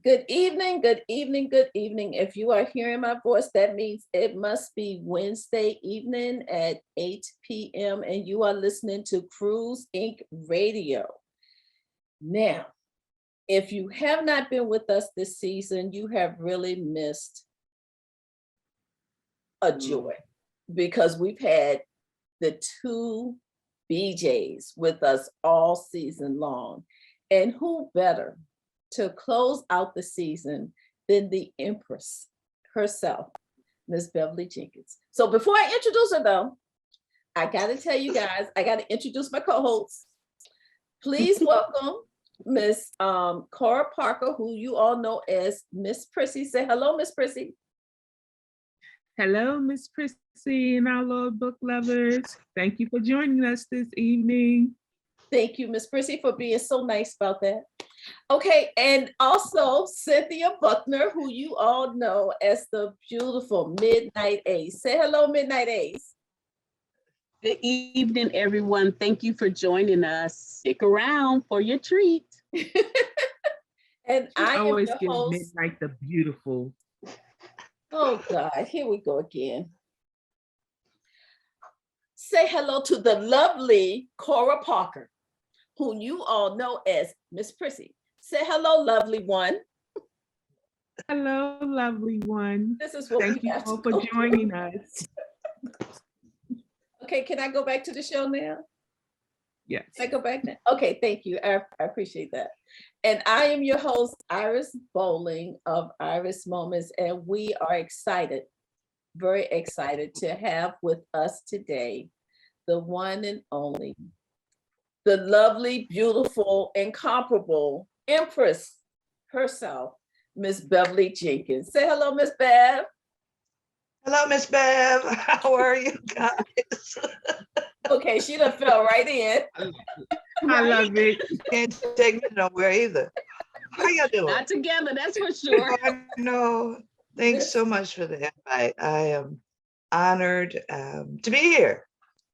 Good evening, good evening, good evening. If you are hearing my voice, that means it must be Wednesday evening at 8 p.m. and you are listening to Cruise Inc. Radio. Now, if you have not been with us this season, you have really missed a joy because we've had the two BJs with us all season long. And who better to close out the season than the Empress herself, Miss Beverly Jenkins. So before I introduce her though, I gotta tell you guys, I gotta introduce my co-hosts. Please welcome Miss Cora Parker, who you all know as MsPrissy. Say hello, MsPrissy. Hello, MsPrissy and our Lord book lovers. Thank you for joining us this evening. Thank you, MsPrissy, for being so nice about that. Okay, and also Cynthia Buckner, who you all know as the beautiful MidnightAce. Say hello, MidnightAce. Good evening, everyone. Thank you for joining us. Stick around for your treat. And I always am give your host. Midnight the beautiful. Oh God, here we go again. Say hello to the lovely Cora Parker, whom you all know as MsPrissy. Say hello, lovely one. Hello, lovely one. This is what Thank we you have all to for go joining through. us. Okay, can I go back to the show now? Yes. Can I go back now? Okay, thank you. I appreciate that. And I am your host, Iris Bolling of Iris Moments, and we are excited, very excited to have with us today the one and only, the lovely, beautiful, incomparable Empress herself, Miss Beverly Jenkins. Say hello, Miss Bev. Hello, Miss Bev. How are you guys? Okay, she done fell right in. I love it. Can't take me nowhere either. How y'all doing? Not together, that's for sure. I know. Thanks so much for the invite. I am honored to be here.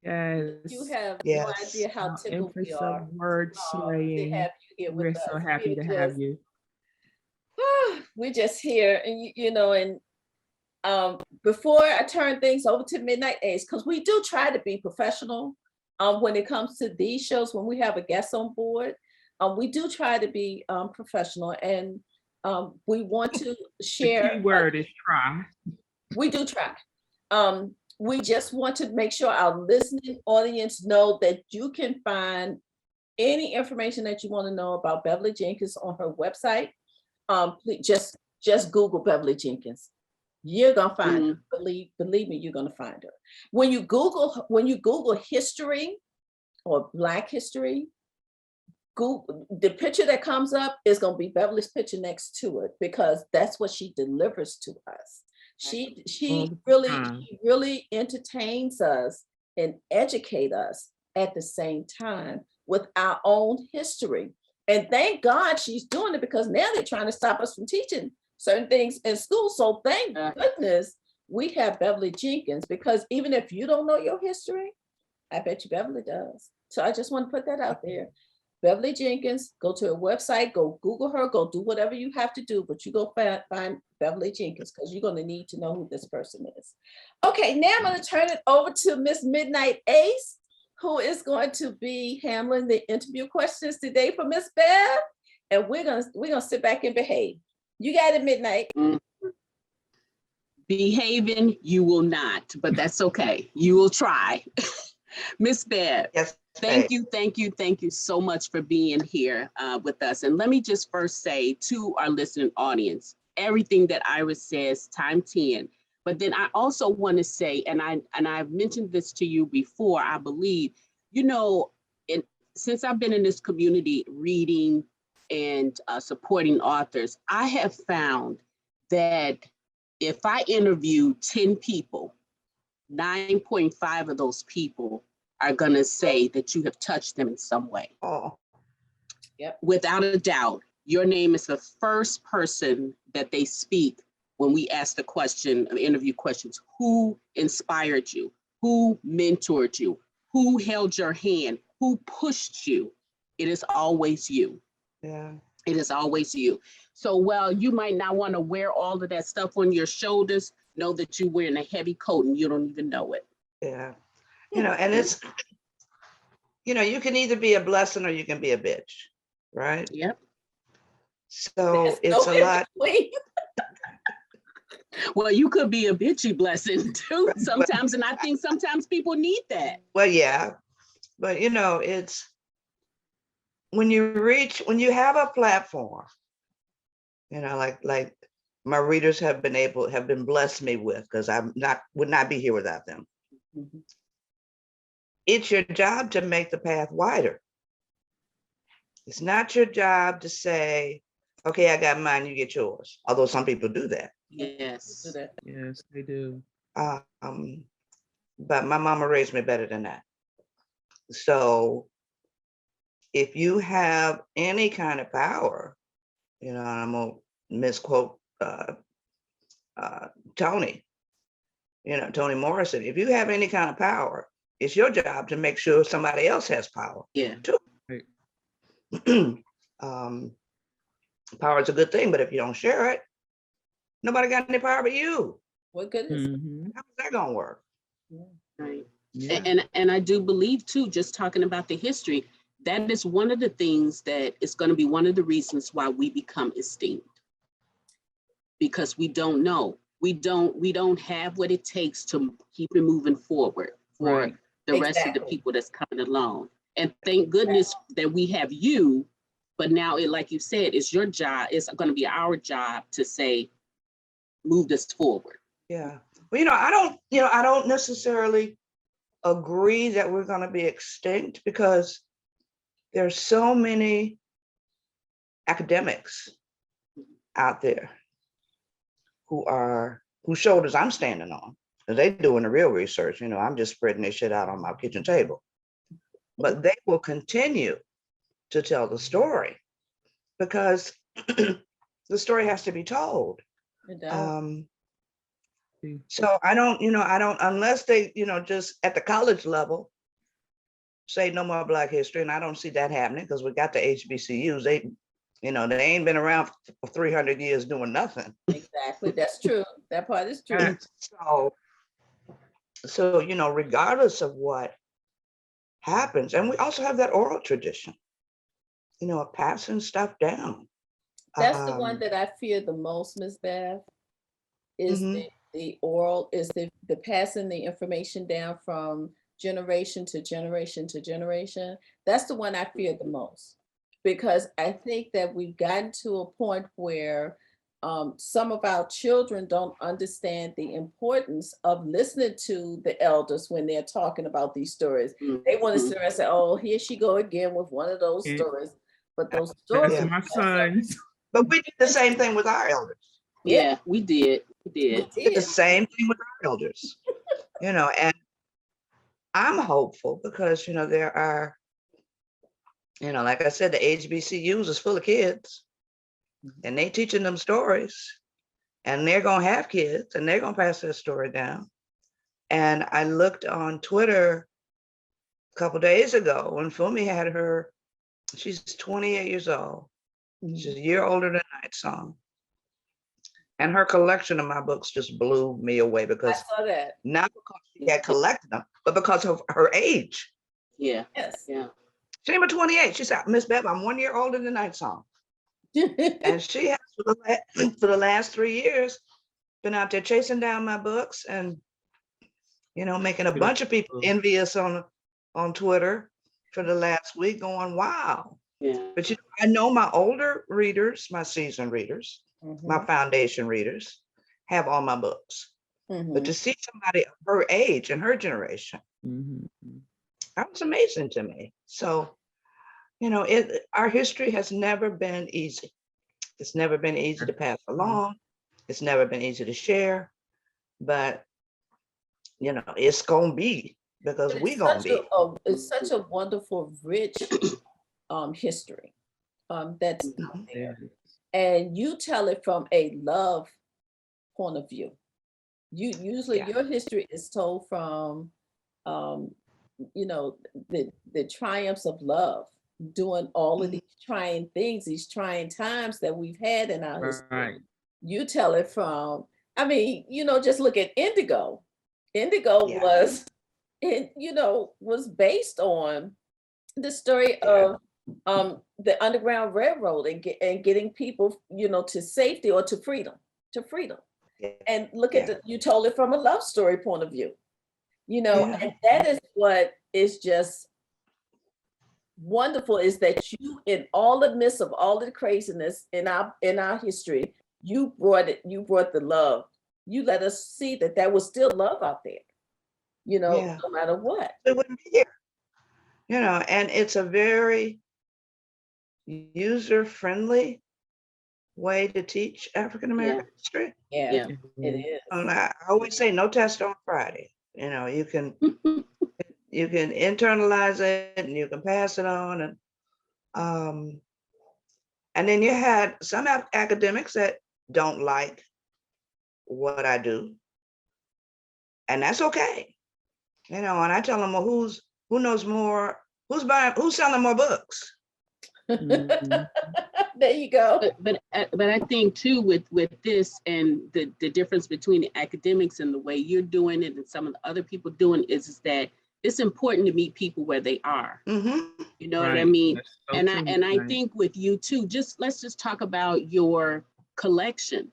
Yes. You have no Yes. idea how tickled we Empress are of word to slaying. have you here with We're us. so happy to have you. We're just here, and you know, and before I turn things over to MidnightAce, because we do try to be professional when it comes to these shows. When we have a guest on board, we do try to be professional, and we want to share. The key word is try. We do try. We just want to make sure our listening audience know that you can find any information that you want to know about Beverly Jenkins on her website. Please just Google Beverly Jenkins. You're gonna find her. Believe me, you're gonna find her. When you Google history or Black history, Google the picture that comes up is gonna be Beverly's picture next to it, because that's what she delivers to us. She really entertains us and educate us at the same time with our own history. And thank God she's doing it, because now they're trying to stop us from teaching certain things in school. So thank goodness we have Beverly Jenkins, because even if you don't know your history, I bet you Beverly does. So I just want to put that out there. Beverly Jenkins, go to her website, go Google her, go do whatever you have to do, but you go find Beverly Jenkins, because you're going to need to know who this person is. Okay, now I'm going to turn it over to Miss MidnightAce, who is going to be handling the interview questions today for Miss Bev, and we're gonna sit back and behave. You got it, Midnight. Behaving, you will not, but that's okay. You will try. Miss Bev, Yes. thank you so much for being here with us. And let me just first say to our listening audience, everything that Iris says, time 10. But then I also want to say, and I've mentioned this to you before, I believe, you know, since I've been in this community reading and supporting authors, I have found that if I interview 10 people, 9.5 of those people are going to say that you have touched them in some way. Oh. Yep. Without a doubt, your name is the first person that they speak when we ask the question, interview questions. Who inspired you? Who mentored you? Who held your hand? Who pushed you? It is always you. Yeah. It is always you. So while you might not want to wear all of that stuff on your shoulders, know that you're wearing a heavy coat and you don't even know it. Yeah. And it's, you can either be a blessing or you can be a bitch, right? Yep. So There's it's no a in lot. between. Well, you could be a bitchy blessing too sometimes. And I think sometimes people need that. Well, yeah, but it's when you have a platform, like my readers have been blessed me with, because would not be here without them. Mhm. It's your job to make the path wider. It's not your job to say, okay, I got mine, you get yours. Although some people do that. Yes. Do that. Yes, they do. But my mama raised me better than that. So if you have any kind of power, and I'm gonna misquote Toni, Toni Morrison, if you have any kind of power, it's your job to make sure somebody else has power Yeah. too. Right. Power is a good thing, but if you don't share it, nobody got any power but you. What good is it? Mhm. How's that gonna work? Right. Yeah. And I do believe too, just talking about the history, that is one of the things that is going to be one of the reasons why we become esteemed. Because we don't know. We don't have what it takes to keep it moving forward for Right. the rest of the Exactly. people that's coming along. And thank goodness that we have you, but now it, like you said, it's your job. It's going to be our job to say, move this forward. Yeah. Well, I don't necessarily agree that we're going to be extinct, because there's so many academics out there whose shoulders I'm standing on, because they're doing the real research. I'm just spreading this shit out on my kitchen table. But they will continue to tell the story, because the story has to be told. It does. So I don't, unless they, just at the college level, say no more Black history, and I don't see that happening, because we got the HBCUs. They ain't been around for 300 years doing nothing. Exactly. That's true. That part is true. Right. So regardless of what happens, and we also have that oral tradition, of passing stuff down. That's the one that I fear the most, Ms. Bev, is Mhm. the oral, is the passing the information down from generation to generation to generation. That's the one I fear the most, because I think that we've gotten to a point where some of our children don't understand the importance of listening to the elders when they're talking about these stories. They want to sit there and say, oh, here she go again with one of those Yeah. stories. But those stories. That's my sons. But we did the same thing with our elders. Yeah, we did. We did. We did the same thing with our elders. And I'm hopeful, because there are, like I said, the HBCUs is full of kids, and they teaching them stories, and they're gonna have kids, and they're gonna pass their story down. And I looked on Twitter a couple days ago when Fumi had she's 28 years old. She's a year older than Night Song. And her collection of my books just blew me away, I because saw that. not because she had collected them, but because of her age. Yeah. Yes. Yeah. She was 28. She said, Miss Bev, I'm 1 year older than Night Song. And she has, for the last 3 years, been out there chasing down my books, and making a bunch of people envious on Twitter for the last week, going, wow. Yeah. But I know my older readers, my seasoned readers, my Mhm. foundation readers, have all my books. But to Mhm. see somebody of her age and her generation, Mhm. that was amazing to me. So, our history has never been easy. It's never been easy to pass along. It's never been easy to share. But, it's gonna be, because But we gonna be. it's such a wonderful, rich history that's out Mhm. there. And you tell it from a love point of view. Usually Yeah. your history is told from um, the triumphs of love. during all of these trying things, these trying times that we've had in our history. Right. You tell it from, I mean, just look at Indigo. Indigo Yeah. was, was based on the story Yeah. of the Underground Railroad and getting people, to safety or to freedom, Yeah. And look Yeah. at you told it from a love story point of view, Yeah. and that is what is just wonderful, is that you, in all the midst of all the craziness in our history, you brought the love. You let us see that there was still love out there, Yeah. no matter what. It wouldn't be here. And it's a very user-friendly way to teach African American history. Yeah, Yeah. it is. And I always say no test on Friday. You can internalize it and you can pass it on. And then you had some academics that don't like what I do. And that's okay. And I tell them, well, who knows more, who's selling more books? Mhm. There you go. But I think too with this and the difference between the academics and the way you're doing it and some of the other people doing it is that it's important to meet people where they are. Mm-hmm. You know what I Right. mean? That's so And true, I right. think with you too, let's just talk about your collection.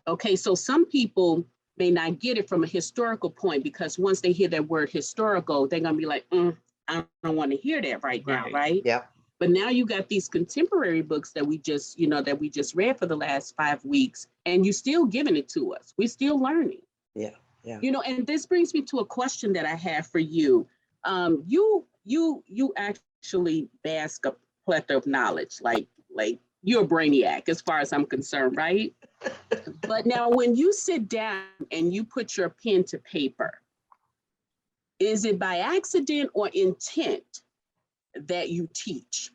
Okay, so some people may not get it from a historical point because once they hear that word historical, they're gonna be like, I don't want to hear that right now, Right. right? Yep. But now you got these contemporary books that we just read for the last 5 weeks, and you're still giving it to us. We're still learning. Yeah. Yeah. And this brings me to a question that I have for you. You actually bask a plethora of knowledge, like you're a brainiac as far as I'm concerned, right? But now when you sit down and you put your pen to paper, is it by accident or intent that you teach?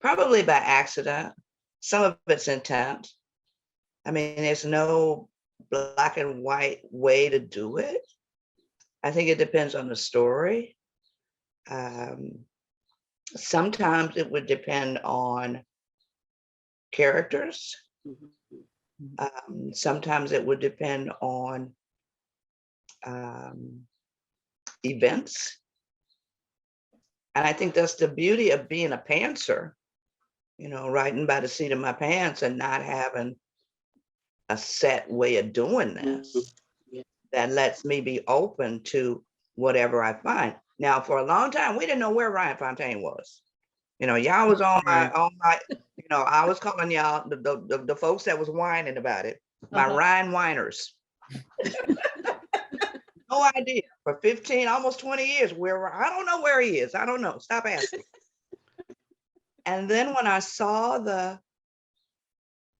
Probably by accident. Some of it's intent. I mean, there's no black and white way to do it. I think it depends on the story. Sometimes it would depend on characters. Sometimes it would depend on events. And I think that's the beauty of being a pantser, writing by the seat of my pants and not having a set way of doing this. That lets me be open to whatever I find. Now, for a long time, we didn't know where Ryan Fontaine was. Y'all was on my, I was calling y'all the folks that was whining about it, my Ryan whiners. No idea. For 15, almost 20 years, I don't know where he is. I don't know. Stop asking. And then when I saw the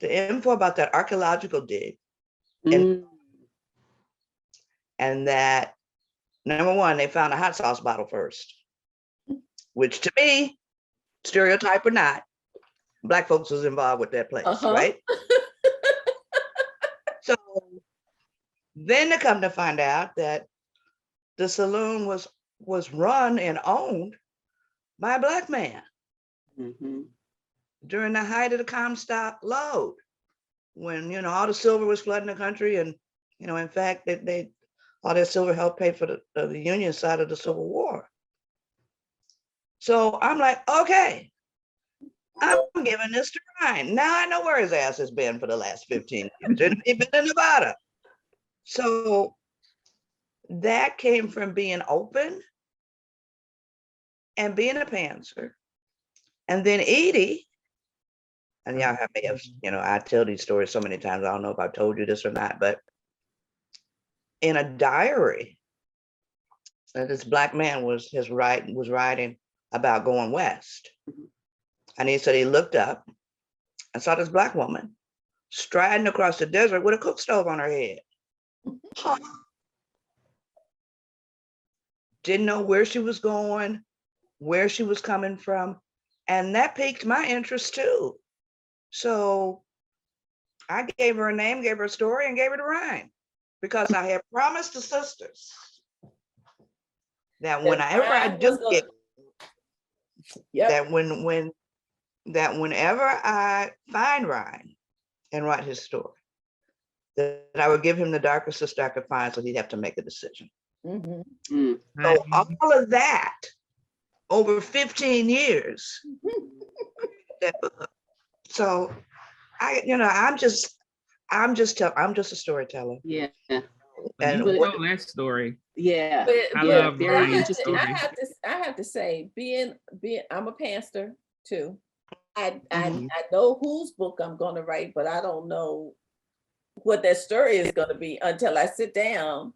info about that archaeological dig, and that, number one, they found a hot sauce bottle first, which to me, stereotype or not, Black folks was involved with that place, right? So then to come to find out that the saloon was run and owned by a Black man during the height of the Comstock load, when all the silver was flooding the country, and in fact they all that silver helped pay for the Union side of the Civil War. So I'm like, okay, I'm giving this to Ryan. Now I know where his ass has been for the last 15 years. He's been in Nevada. So that came from being open and being a pantser. And then Edie, and y'all may have, I tell these stories so many times, I don't know if I've told you this or not, but in a diary, this Black man was writing about going west. And he said he looked up and saw this Black woman striding across the desert with a cook stove on her head. Didn't know where she was going, where she was coming from. And that piqued my interest too. So I gave her a name, gave her a story, and gave her to Ryan, because I had promised the sisters that whenever I do get Yep. that whenever I find Ryan and write his story, that I would give him the darkest sister I could find, so he'd have to make a decision. Mhm. Mm. So all of that over 15 years. that book. So I'm just a storyteller. Yeah. And You what- tell that story. Yeah. I love very Ryan's interesting. story. I have to say, being I'm a pastor too. I Mhm. know whose book I'm going to write, but I don't know what that story is going to be until I sit down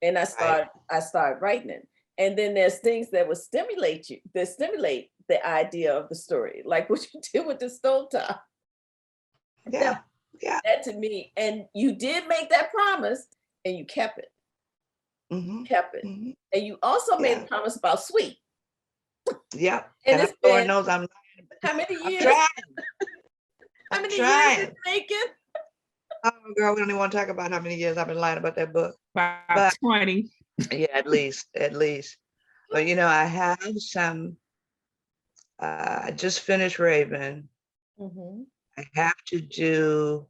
and I start writing it. And then there's things that will stimulate the idea of the story, like what you did with the stovetop. yeah, That to me, and you did make that promise, and you kept it. mhm, Kept it. mhm, And you also made a Yeah. promise about sweet. yeah. And And it's Lord been knows I'm how many years? trying. How I'm many years trying. it's making? Oh, girl, we don't even want to talk about how many years I've been lying about that book. About But- 20. Yeah, at least. But I have some. I just finished Raven. Mhm. I have to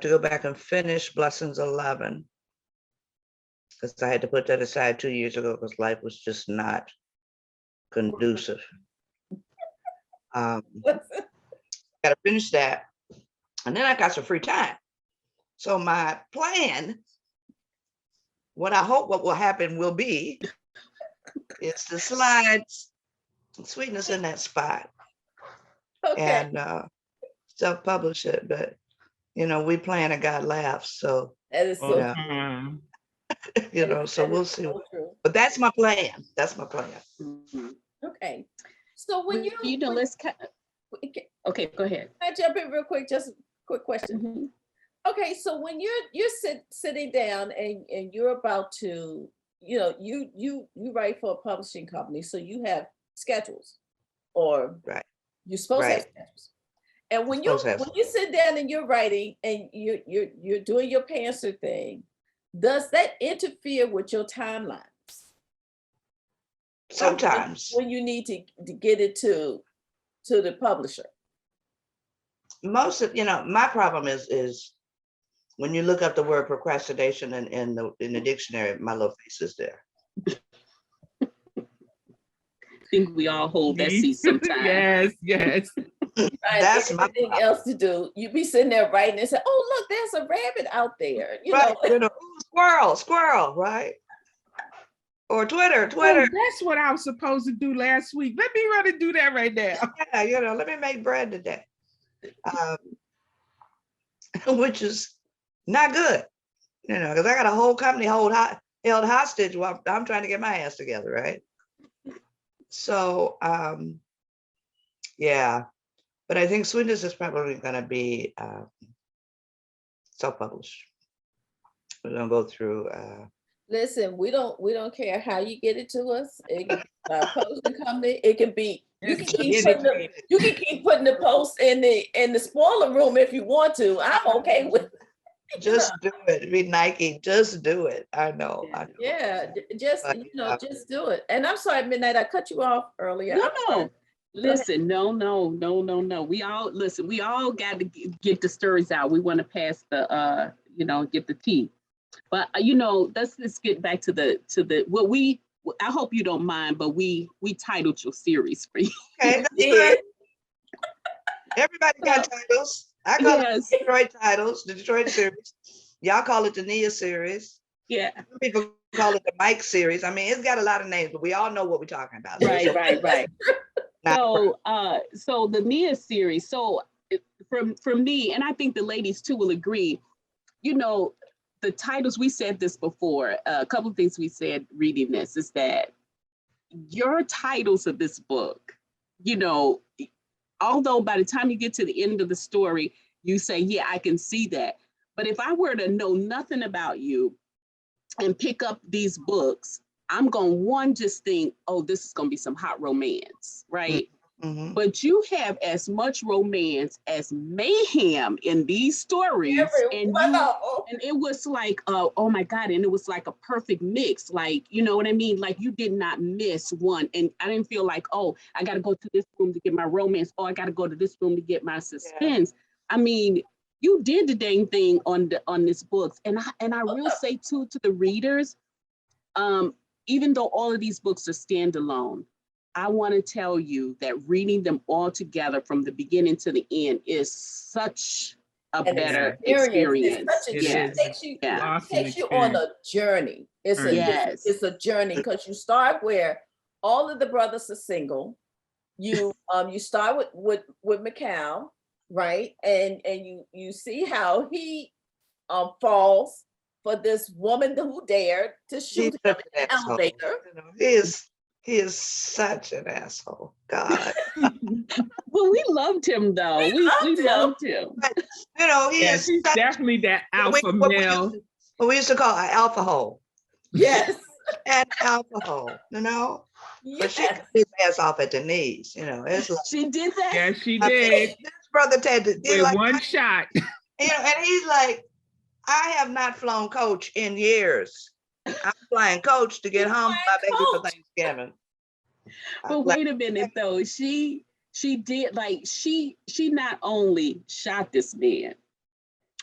go back and finish Blessings 11, because I had to put that aside 2 years ago because life was just not conducive. Got to finish that, and then I got some free time. So my plan, what I hope what will happen will be, is to slide Sweetness in that spot Okay. and self-publish it. But we plan and God laughs. So That is so Yeah. So we'll see. so true. But that's my plan. That's my plan. Mhm. Okay. So when you let's okay, go ahead. Can I jump in real quick? Just a quick question. Mhm. Okay, so when you're sitting down and you're about to, you write for a publishing company, so you have schedules, or Right. you're supposed to have Right. schedules. And when Supposed to have you sit down and you're writing and you're doing your pantser thing, does that interfere with your timelines? Sometimes. When you need to get it to the publisher. Most of my problem is when you look up the word procrastination in the dictionary, my little face is there. I think we all hold that seat sometimes. Yes. That's my Anything else to do. You be sitting there writing and say, "Oh, look, there's a rabbit out there." right. Squirrel, right? Or Twitter. Oh, that's what I was supposed to do last week. Let me run and do that right now. Yeah, let me make bread today. Which is not good, because I got a whole company held hostage while I'm trying to get my ass together, right? So, yeah, but I think Sweetness is probably going to be self-published. We're going to go through. Listen, we don't care how you get it to us. It can be a publishing company. It can be you can keep putting the post in the spoiler room if you want to. I'm okay with it. Just do it. Be Nike. Just do it. I know. Yeah, just But, just do it. And I'm sorry, Midnight, I cut you off earlier. No. Listen, no. We all got to get the stories out. We want to pass the get the tea. But let's get back to the what I hope you don't mind, but we titled your series for you. Okay, that's good. Everybody got titles. I call it the Detroit titles, the Detroit series. Y'all call it the Nia series. Yeah. Some people call it the Mike series. I mean, it's got a lot of names, but we all know what we're talking about. Right. So the Nia series. So from me, and I think the ladies too will agree. The titles, we said this before. A couple of things we said reading this is that your titles of this book, although by the time you get to the end of the story, you say, yeah, I can see that. But if I were to know nothing about you and pick up these books, I'm going to just think, oh, this is going to be some hot romance, right? Mhm. but you have as much romance as mayhem in these stories, and it was like, oh my God, and it was like a perfect mix, like, you know what I mean? Like you did not miss one, and I didn't feel like, oh, I got to go to this room to get my romance, or I got to go to this room to get my suspense. I mean, you did the dang thing on this book, and I will say too to the readers, even though all of these books are standalone, I want to tell you that reading them all together from the beginning to the end is such a better experience. It takes you, Awesome takes you on a journey. It's a journey, because you start where all of the brothers are single. You start with Mikal, right? And you see how he falls for this woman who dared to shoot him in the elevator. You know, he is such an asshole. God. Well, we loved him though. We loved him. But, you know, he's definitely that alpha male. What we used to call an alpha hole. Yes. An alpha hole, you know? Yes. But she cut his ass off at the knees, you know. It's like, she did that? Yeah, she did. This brother Ted did with one shot. You know, and he's like, I have not flown coach in years. I'm flying coach to get home with my baby for Thanksgiving. But wait a minute though. She did, like, she not only shot this man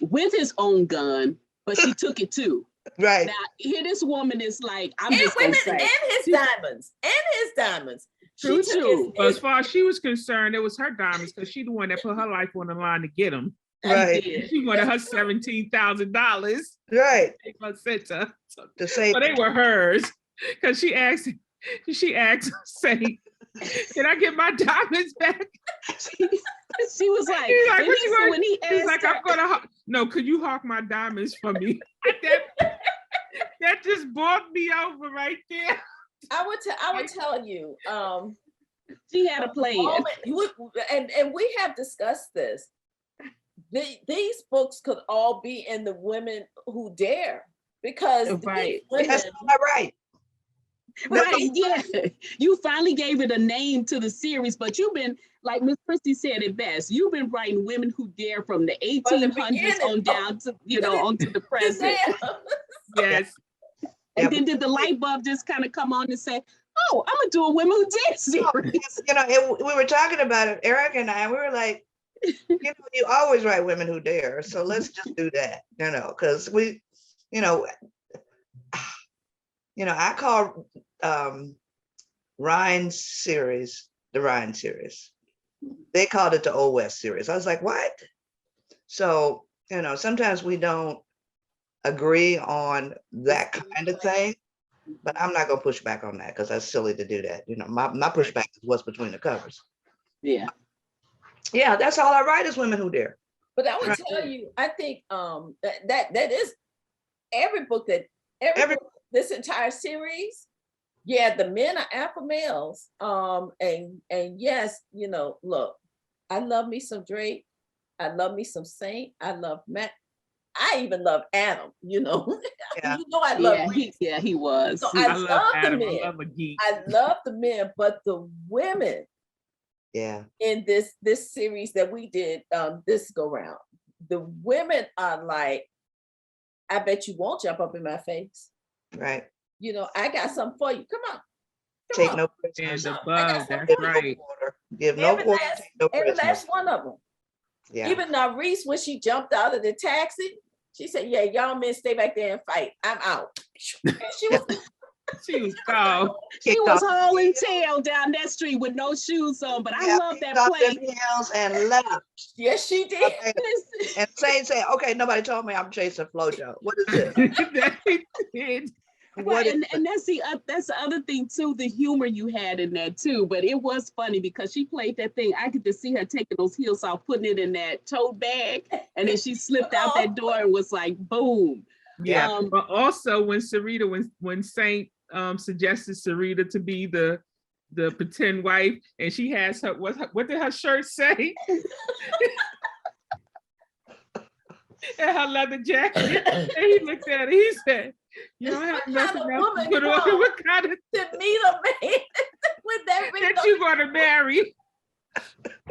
with his own gun, but she took it too. Right. Now here this woman is like, I'm and just women, gonna say, and his diamonds. True. But as far as she was concerned, it was her diamonds, because she's the one that put her life on the line to get them. Right. She wanted her $17,000. Right. To say, so they were hers, because she asked, say, can I get my diamonds back? She was like, when he asked her, I'm gonna no, could you hawk my diamonds for me? that just bought me over right there. I would tell you, she had a plan. And we have discussed this. These books could all be in the Women Who Dare, because right. Women, that's not right. Right, yeah. You finally gave it a name to the series, but you've been, like MsPrissy said it best, you've been writing Women Who Dare from the 1800s on down to, onto the present. Yes. And then did the light bulb just kind of come on and say, oh, I'm gonna do a Women Who Dare series? You know, we were talking about it, Eric and I, we were like, you always write Women Who Dare, so let's just do that, because we, I call Ryan's series the Ryan series. They called it the Old West series. I was like, what? So, sometimes we don't agree on that kind of thing, but I'm not gonna push back on that, because that's silly to do that. My pushback is what's between the covers. Yeah. Yeah, that's all I write is Women Who Dare. But I would tell you, I think that is every book book, this entire series. Yeah, the men are alpha males. And yes, look, I love me some Drake. I love me some Saint. I love Matt. I even love Adam, Yeah. I love he was. So I love Adam. the men. I love a geek. I love the men, but the women, in this series that we did this go round, the women are like, I bet you won't jump up in my face. Right. I got something for you. Come on. Take no prisoners. And above, that's right. Give no quarter, take no every prisoners. last one of them. Yeah. Even Reese, when she jumped out of the taxi, she said, yeah, y'all men stay back there and fight. I'm out. And she was gone. She was hauling tail down that street with no shoes on, but I love that play. And left. Yes, she did. And say, okay, nobody told me I'm chasing Flojo. What is this? Right, and that's the other thing too, the humor you had in that too. But it was funny because she played that thing. I could just see her taking those heels off, putting it in that tote bag, and then she slipped out that door and was like, boom. Yeah. But also when Saint suggested Sarita to be the pretend wife, and she has her what did her shirt say? And her leather jacket. And he looked at it, he said, you don't have nothing else to put on. What kind of to meet a man with that you gonna marry?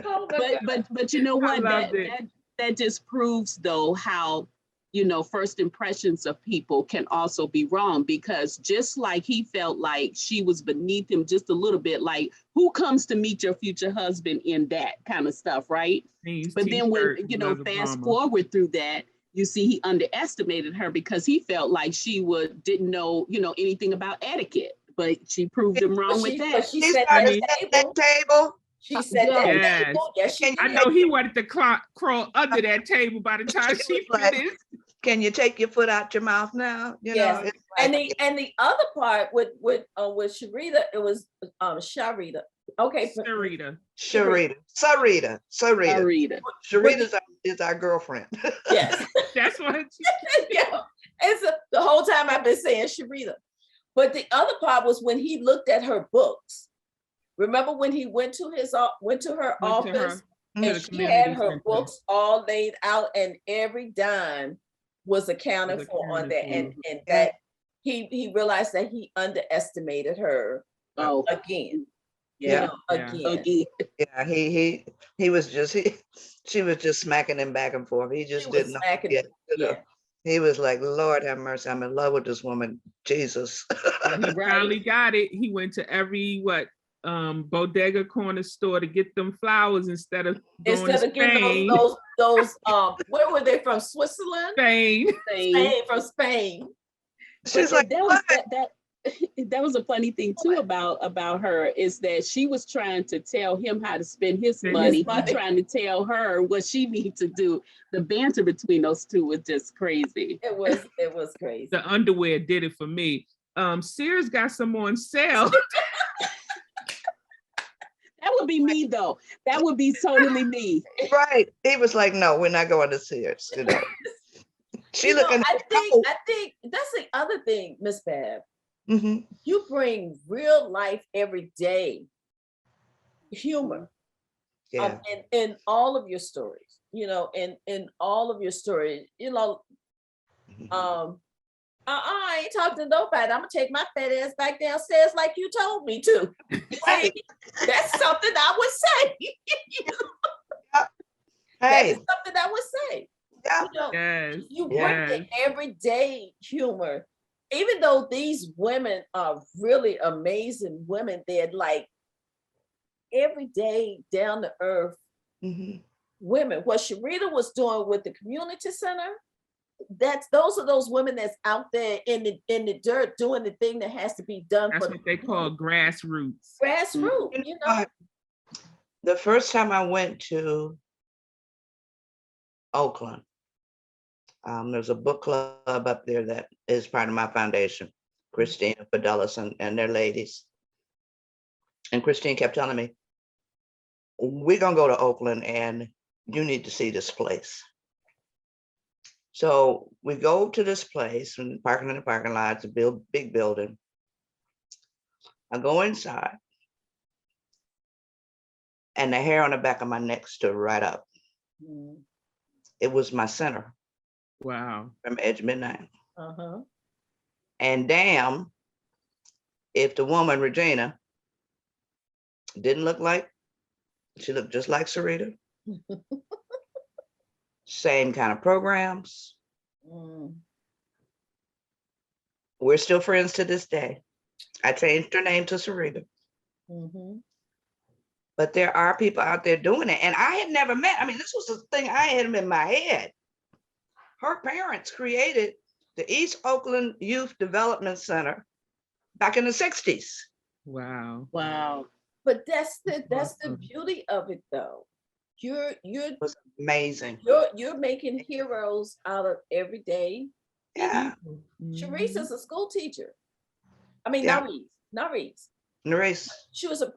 Oh my God. But you know what? loved it. That just proves though how, you know, first impressions of people can also be wrong, because just like he felt like she was beneath him just a little bit, like who comes to meet your future husband in that kind of stuff, right? Jeans, But then when, t-shirt, you know, leather fast bomber. forward through that, you see he underestimated her because he felt like she didn't know, you know, anything about etiquette, but she proved him wrong with But that. she He set started that setting that table. table. She set that Yes. table. Yes, she Can I did. know he wanted to crawl under that table by the time She she was like, finished. Can you take your foot out your mouth now? You know, Yes. it's like, And the other part with Sharita, it was Sharita. Okay, Sarita. Sarita. Arita. Sharita is our girlfriend. yes. That's what Yeah. The whole time I've been saying Sharita. But the other part was when he looked at her books. Remember when he went to her went to her, office to the and she community had her center. books all laid out and every dime was accounted Was for on accounted that. for. And that he realized that he underestimated her Oh, again. Yeah. Again. again. Yeah, he was just she was just smacking him back and forth. He just She was didn't know. smacking yet, him. you know. Yeah. He was like, Lord have mercy, I'm in love with this woman. Jesus. When he Right. finally got it, he went to every bodega corner store to get them flowers instead of going Instead to of getting Spain. those where were they from? Switzerland? Spain. From Spain. She's But like, that was that was a funny thing too about her, is that she was trying to tell him how to spend his Spend money. his He money. trying to tell her what she needs to do. The banter between those two was just crazy. It was crazy. The underwear did it for me. Sears got some on sale. That would be me though. That would be totally me. right. He was like, no, we're not going to Sears, you know. She You know, looking I think that's the other thing, Miss Bev. Mhm. You bring real life everyday humor Yeah. in all of your stories, you know, in all of your stories, you know, I ain't talking to nobody. I'm gonna take my fat ass back downstairs like you told me to. Right. That's something I would say. That Hey, is something I would say. yeah. You know, Yes. you bring Yes. the everyday humor, even though these women are really amazing women, they're like everyday down to earth Mhm. women. What Sharita was doing with the community center, those are those women that's out there in the dirt doing the thing that has to be done That's for what they call grassroots. grassroots, You you know know. what? The first time I went to Oakland, there's a book club up there that is part of my foundation, Christine Fidelis and their ladies. And Christine kept telling me, we're gonna go to Oakland and you need to see this place. So we go to this place and parking in the parking lot, it's a big building. I go inside and the hair on the back of my neck stood right up. Mm, It was my center Wow. from Edge Midnight. uh-huh. And damn, if the woman, Regina, didn't look like, she looked just like Sarita. Same kind of programs. Mm. We're still friends to this day. I changed her name to Sarita. Mhm. But there are people out there doing it. And I had never met, I mean, this was the thing I had in my head. Her parents created the East Oakland Youth Development Center back in the 60s. Wow. Wow. But that's the Awesome. beauty of it though. You're It was amazing. making heroes out of every day. Yeah. Sharice is a school teacher. I mean, Yeah. Naris. Nerese. She was the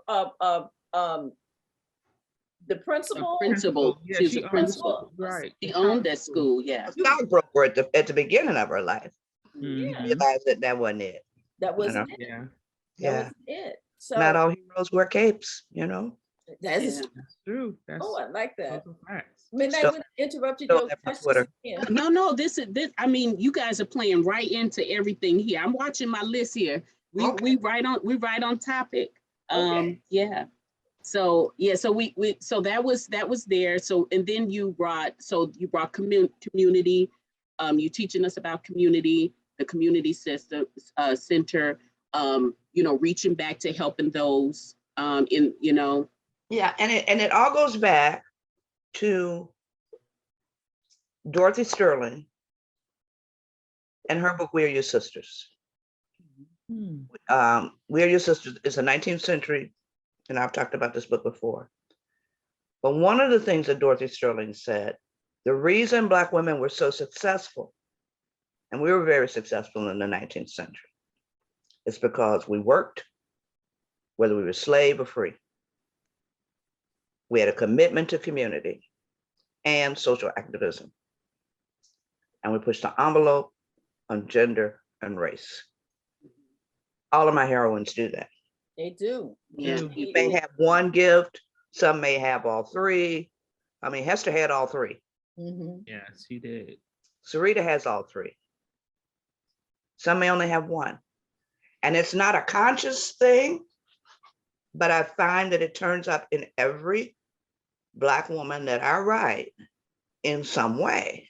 principal. Principal. Yeah, She was she a owned principal. school, right. She owned that school. Yeah. A stockbroker at the beginning of her life. Yeah, Realized that wasn't it. that was know. it. Yeah, That Yeah. was it. So Not all heroes wear capes, you know. that is. Yeah. that's true. That's Oh, I like that. those are facts. Midnight, Stole- we interrupted stole your that from questions Twitter. again. No, this. I mean, you guys are playing right into everything here. I'm watching my list here. We Okay. right on topic. Okay. Yeah. So yeah, so that was there. So and then you brought community. You teaching us about community, the community system center. Reaching back to helping those Yeah, and it all goes back to Dorothy Sterling and her book, We Are Your Sisters. Hmm. We Are Your Sisters is a 19th century, and I've talked about this book before. But one of the things that Dorothy Sterling said, the reason Black women were so successful, and we were very successful in the 19th century, is because we worked, whether we were slave or free. We had a commitment to community and social activism. And we pushed the envelope on gender and race. All of my heroines do that. They do. Yeah. You may have one gift, some may have all three. I mean, Hester had all three. Mhm. Yes, he did. Sarita has all three. Some may only have one. And it's not a conscious thing, but I find that it turns up in every Black woman that I write in some way.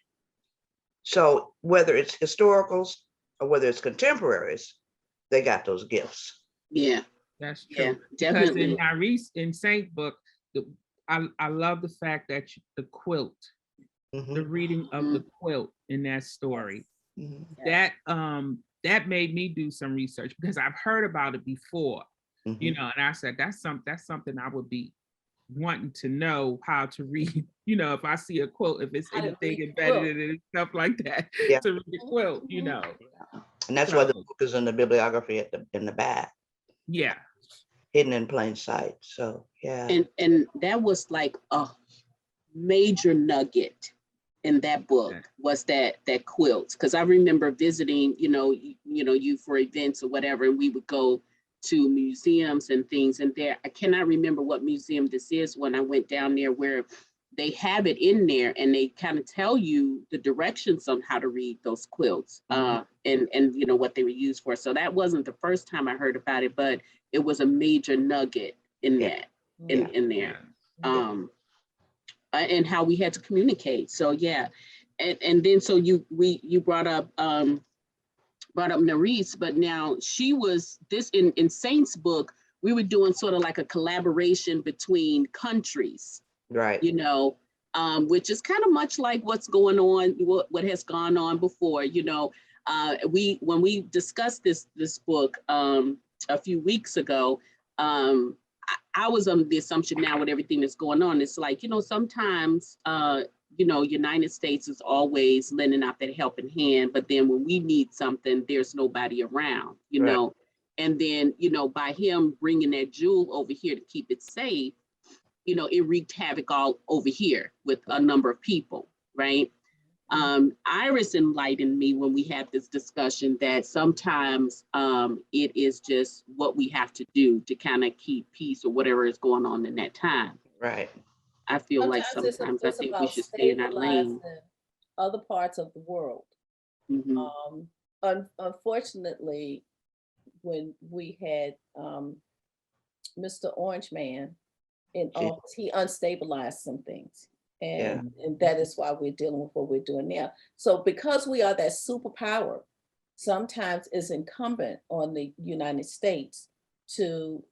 So whether it's historicals or whether it's contemporaries, they got those gifts. Yeah. That's true. Yeah, Because definitely. in Iris in Saint book, I love the fact that the quilt, the reading of the quilt in that story, Mhm. that made me do some research because I've heard about it before, Mhm. and I said that's something I would be wanting to know how to read. If I see a quilt, if it's How to anything read the embedded quilt. in it, stuff like that, Yeah. to read the quilt, And that's why the So- book is in the bibliography in the back, Yeah. hidden in plain sight. So yeah. And that was like a major nugget in that book was that quilt. Because I remember visiting, you for events or whatever, and we would go to museums and things. And there, I cannot remember what museum this is when I went down there, where they have it in there and they kind of tell you the directions on how to read those quilts, and what they were used for. So that wasn't the first time I heard about it, but it was a major nugget in that, in there. And how we had to communicate. So yeah. And then so you brought up Nerisse, but now she was this in Saint's book, we were doing sort of like a collaboration between countries, Right. which is kind of much like what's going on, what has gone on before. When we discussed this book a few weeks ago, I was under the assumption now with everything that's going on, it's like, sometimes, United States is always lending out that helping hand, but then when we need something, there's nobody around, Right. And then, by him bringing that jewel over here to keep it safe, it wreaked havoc all over here with a number of people, right? Iris enlightened me when we had this discussion that sometimes it is just what we have to do to kind of keep peace or whatever is going on in that time. Right. I feel like Sometimes sometimes I it's think we about should stay in our lane. stabilizing other parts of the world. Mhm. Unfortunately, when we had Mr. Orange Man in Gee. office, he unstabilized some things. Yeah. And that is why we're dealing with what we're doing now. So because we are that superpower, sometimes it's incumbent on the United States to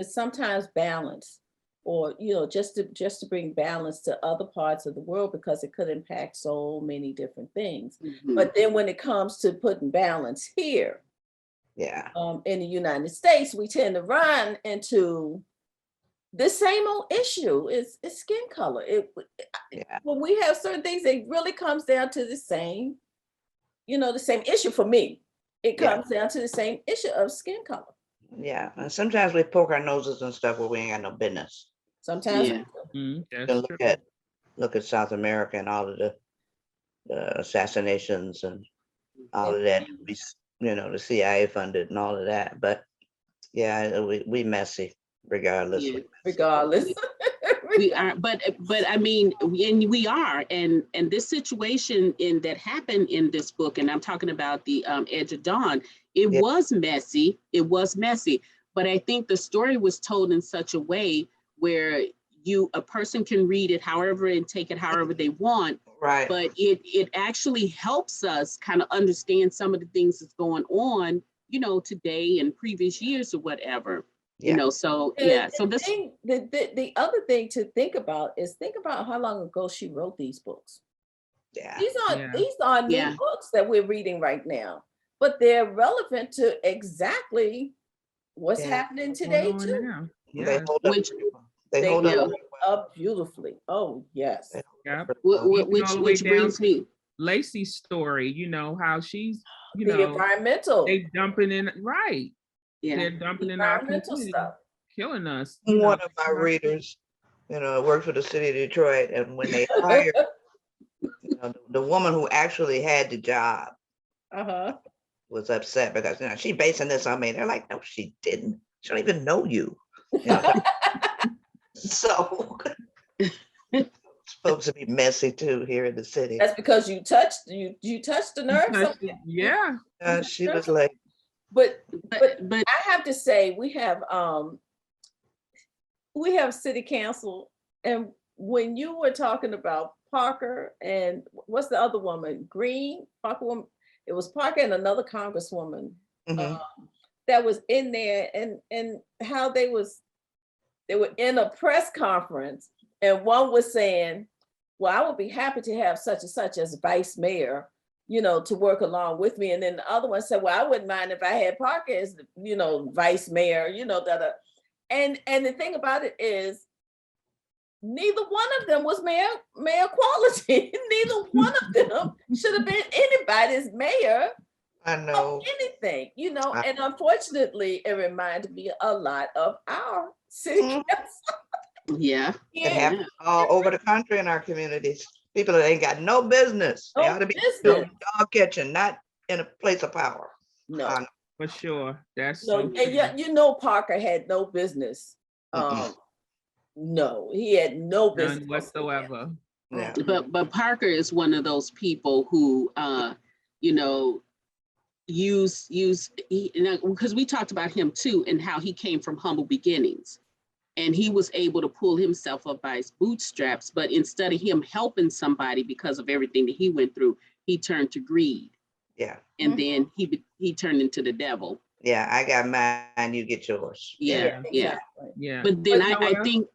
sometimes balance, or just to bring balance to other parts of the world, because it could impact so many different things. Mhm. But then when it comes to putting balance here, Yeah. in the United States, we tend to run into the same old issue. Is skin color. Yeah. When we have certain things, it really comes down to the same issue for me. It Yeah. comes down to the same issue of skin color. Yeah. And sometimes we poke our noses and stuff where we ain't got no business. Sometimes. Yeah. That's And true. look at South America and all of the assassinations and all of that. The CIA funded and all of that. But yeah, we messy regardless. Yeah. Regardless. We are, but I mean, and we are, and this situation that happened in this book, and I'm talking about the Edge of Dawn. It Yeah. was messy. It was messy, But I think the story was told in such a way where a person can read it however and take it however they want, Right. but it actually helps us kind of understand some of the things that's going on, today and previous years or whatever. Yeah. So And yeah, so this, the other thing to think about is how long ago she wrote these books. Yeah. These are new Yeah. books that we're reading right now, but they're relevant to exactly what's Yeah. happening What's today going on too. now? They Yes. hold up. Which- They They hold Yeah. up. up beautifully. Oh yes. They hold Yep. up really well. which all the way which down brings me, Lacey's story, how she's, The environmental, they dumping in, right. yeah, They're dumping in our environmental community, stuff. killing us. One of my readers, worked for the city of Detroit, and when they hired, the woman who actually had the job was upset because she basing this on me. They're like, no, she didn't. She don't even know you. So it's supposed to be messy too here in the city. That's because you touched the nerve. Yeah. She was like, But but I have to say we have city council, and when you were talking about Parker and what's the other woman, Green, Parker woman, it was Parker and another congresswoman mhm. that was in there, and how they were in a press conference, and one was saying, well, I would be happy to have such and such as vice mayor, to work along with me. And then the other one said, well, I wouldn't mind if I had Parker as, vice mayor, and the thing about it is neither one of them was mayor quality. Neither one of them should have been anybody's mayor I know. anything, and unfortunately it reminded me a lot of our city Mhm. council. yeah, It happens all over the country in our communities. People that ain't got no business. They No ought to be in business. a dog kitchen, not in a place of power. No. For sure. That's No, so and true. Parker had no business. Mm-mm. No, he had no business None whatsoever. Yeah. but Parker is one of those people who use because we talked about him too and how he came from humble beginnings. And he was able to pull himself up by his bootstraps, but instead of him helping somebody because of everything that he went through, he turned to greed. Yeah. And then he turned into the devil. Yeah. I got mine, you get yours. Yeah. Exactly. Yeah. But then But I think,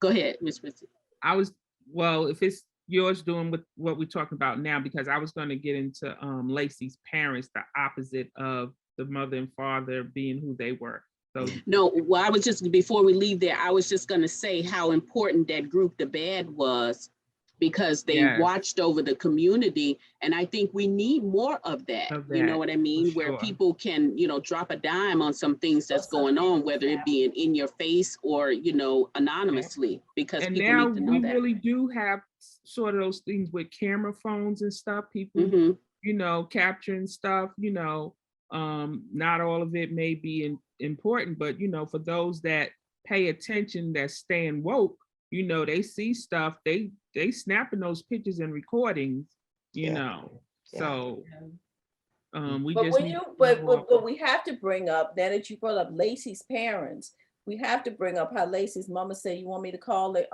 go ahead, MsPrissy. If it's yours doing with what we're talking about now, because I was going to get into Lacey's parents, the opposite of the mother and father being who they were. So No, well, I was just, before we leave there, I was just going to say how important that group, the Bad, was, because they watched over the community. And I think we need more of that. You know what I mean? Where people can, drop a dime on some things that's going on, whether it be in your face or, anonymously, because and people now need to know we that. really do have sort of those things with camera phones and stuff. People, capturing stuff, not all of it may be important, but for those that pay attention, that staying woke, they see stuff, they snapping those pictures and recordings, so we But just when but we have to bring up, now that you brought up Lacey's parents, we have to bring up how Lacey's mama said, you want me to call it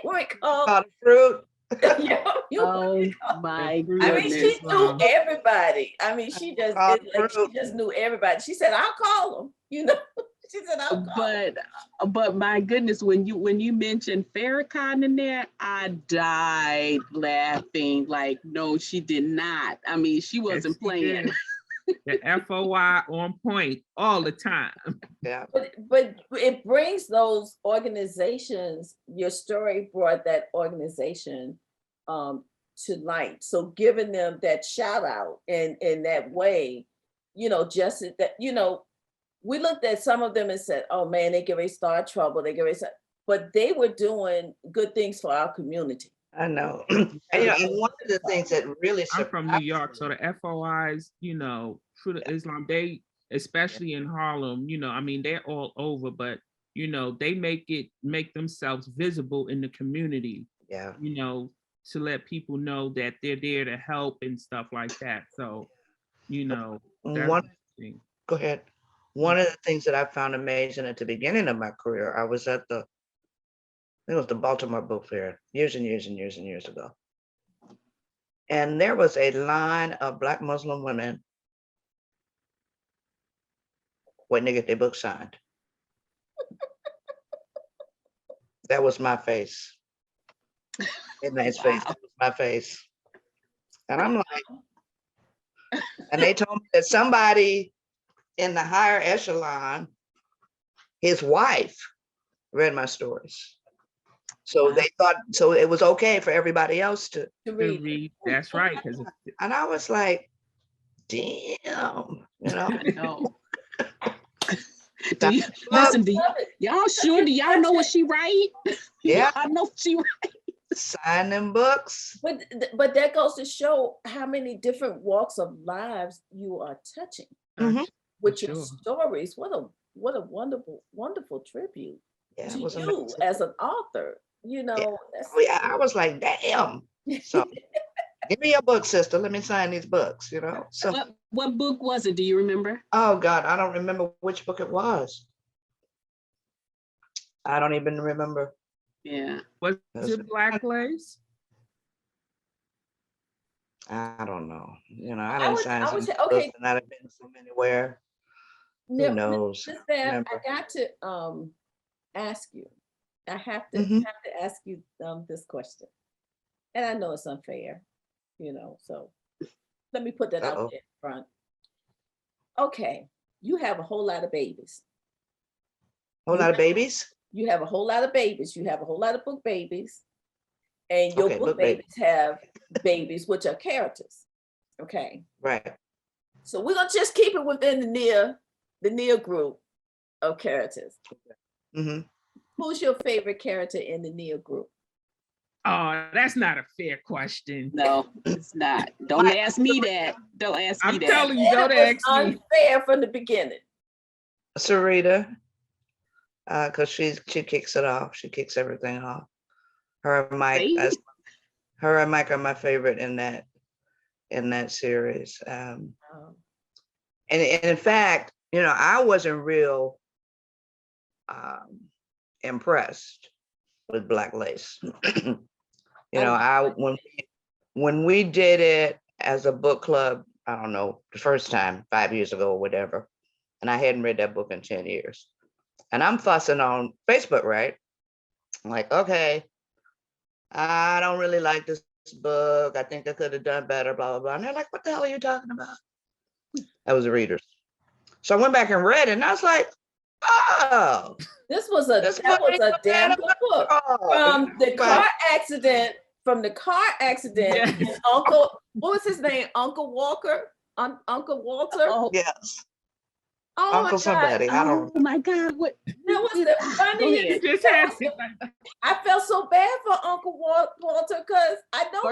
We call it fruit. Oh my goodness. I mean, she knew everybody. I mean, she just knew everybody. She said, I'll call them, She said, I'll call them. But my goodness, when you mentioned Farrakhan in there, I died laughing. Like, no, she did not. I mean, she wasn't playing. The FOI on point all the time. Yeah. But it brings those organizations, your story brought that organization to light. So giving them that shout out in that way, just that, we looked at some of them and said, oh man, they get ready to start trouble. They get ready to start, but they were doing good things for our community. I know. And one of the things that really I'm from New York, so the FOIs, True to Islam, they, especially in Harlem, I mean, they're all over, but they make themselves visible in the community. Yeah. To let people know that they're there to help and stuff like that. So, that's Go ahead. one of the things that I found amazing at the beginning of my career, I was at I think it was the Baltimore Book Fair years and years and years and years ago. And there was a line of Black Muslim women waiting to get their book signed. That was my face. Midnight's face, that was my face. And I'm like, and they told me that somebody in the higher echelon, his wife read my stories. So they thought, so it was okay for everybody else to read. That's right. And I was like, damn, you know. No. Listen, y'all sure? Do y'all know what she write? Yeah, I know she write. Sign them books. But that goes to show how many different walks of lives you are touching with your stories. What a wonderful tribute to you amazing. As an author. You know. Yeah. I was like, damn. So give me your book, sister. Let me sign these books, you know. So what book was it? Do you remember? Oh God, I don't remember which book it was. I don't even remember. Yeah. Was it Black Lace? I don't know. You know, I didn't sign some okay. books and I'd have been so anywhere. Who knows? I got to ask you. I have to ask you this question. And I know it's unfair, you know, so let me put that out there in front. Okay, you have a whole lot of babies. Whole lot of babies? You have a whole lot of babies. You have a whole lot of book babies. And your book babies have babies, which are characters. Okay. Right. So we're gonna just keep it within the near group of characters. Who's your favorite character in the near group? Oh, that's not a fair question. No, it's not. Don't ask me that. Don't ask me that. I'm telling you, don't ask me. Unfair from the beginning. Sarita, because she kicks it off. She kicks everything off. Her and Mike are my favorite in that series. And in fact, you know, I wasn't real impressed with Black Lace. You know, when we did it as a book club, I don't know, the first time 5 years ago or whatever, and I hadn't read that book in 10 years. And I'm fussing on Facebook, right? I'm like, okay, I don't really like this book. I think I could have done better, blah, blah, blah. And they're like, what the hell are you talking about? That was the readers. So I went back and read it and I was like, oh. That was a damn good book. From the car accident, yes. Uncle, what was his name? Uncle Walker? Uncle Walter? Oh, yes. Oh Uncle somebody. I don't know. Oh my God. What? That was the funniest. I felt so bad for Uncle Walter because I know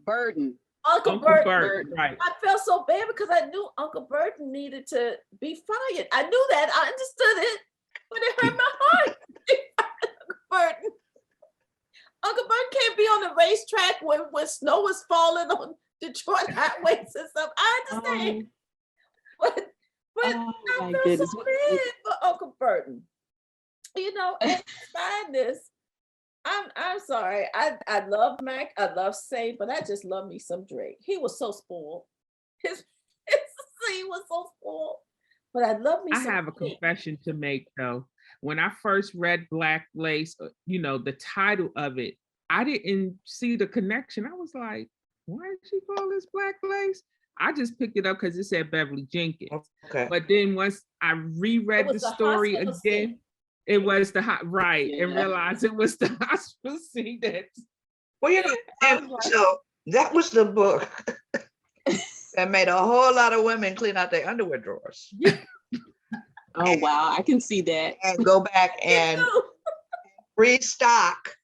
Burden. Uncle Burton. Right. I felt so bad because I knew Uncle Burton needed to be fired. I knew that. I understood it, but it hurt my heart. Uncle Burton can't be on the racetrack when snow was falling on Detroit highways and stuff. I understand. But I feel so bad for Uncle Burton. You know, and despite this, I'm sorry. I love Mac. I love Say, but I just love me some Drake. He was so spoiled. His scene was so spoiled. But I love me. I have a confession to make though. When I first read Black Lace, you know, the title of it, I didn't see the connection. I was like, why did she call this Black Lace? I just picked it up because it said Beverly Jenkins. Okay. But then once I reread the story again, it was and realized it was the hospital scene that. Well, you know, so that was the book that made a whole lot of women clean out their underwear drawers. Oh, wow. I can see that. And go back and restock